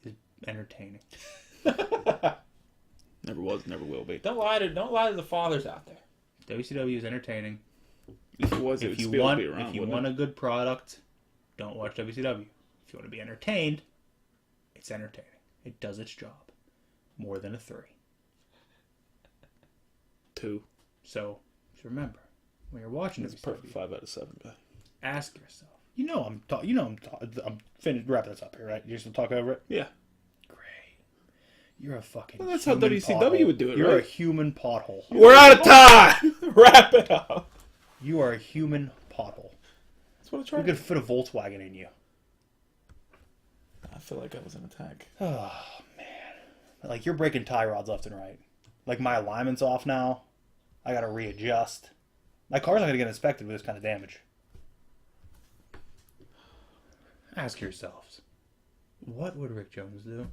is entertaining. Never was, never will be. Don't lie to the fathers out there. WCW is entertaining. If it was, it would If you still want, be around. if you wouldn't want it? a good product, don't watch WCW. If you want to be entertained, it's entertaining. It does its job. More than a 3. 2. So just remember, when you're watching It's a perfect WCW, 5 out of 7 guy. ask yourself. I'm finished wrapping this up here, right? You're just gonna talk over it. Yeah. Great. You're a fucking. Well, that's how human WCW pothole. would do it, You're right? a human pothole. We're out of time! Wrap it up. You are a human pothole. That's what I You tried. could fit a Volkswagen in you. I feel like I was in attack. Oh man, like you're breaking tie rods left and right. Like my alignment's off now. I gotta readjust. My car's not gonna get inspected with this kind of damage. Ask yourselves, what would Rick Jones do?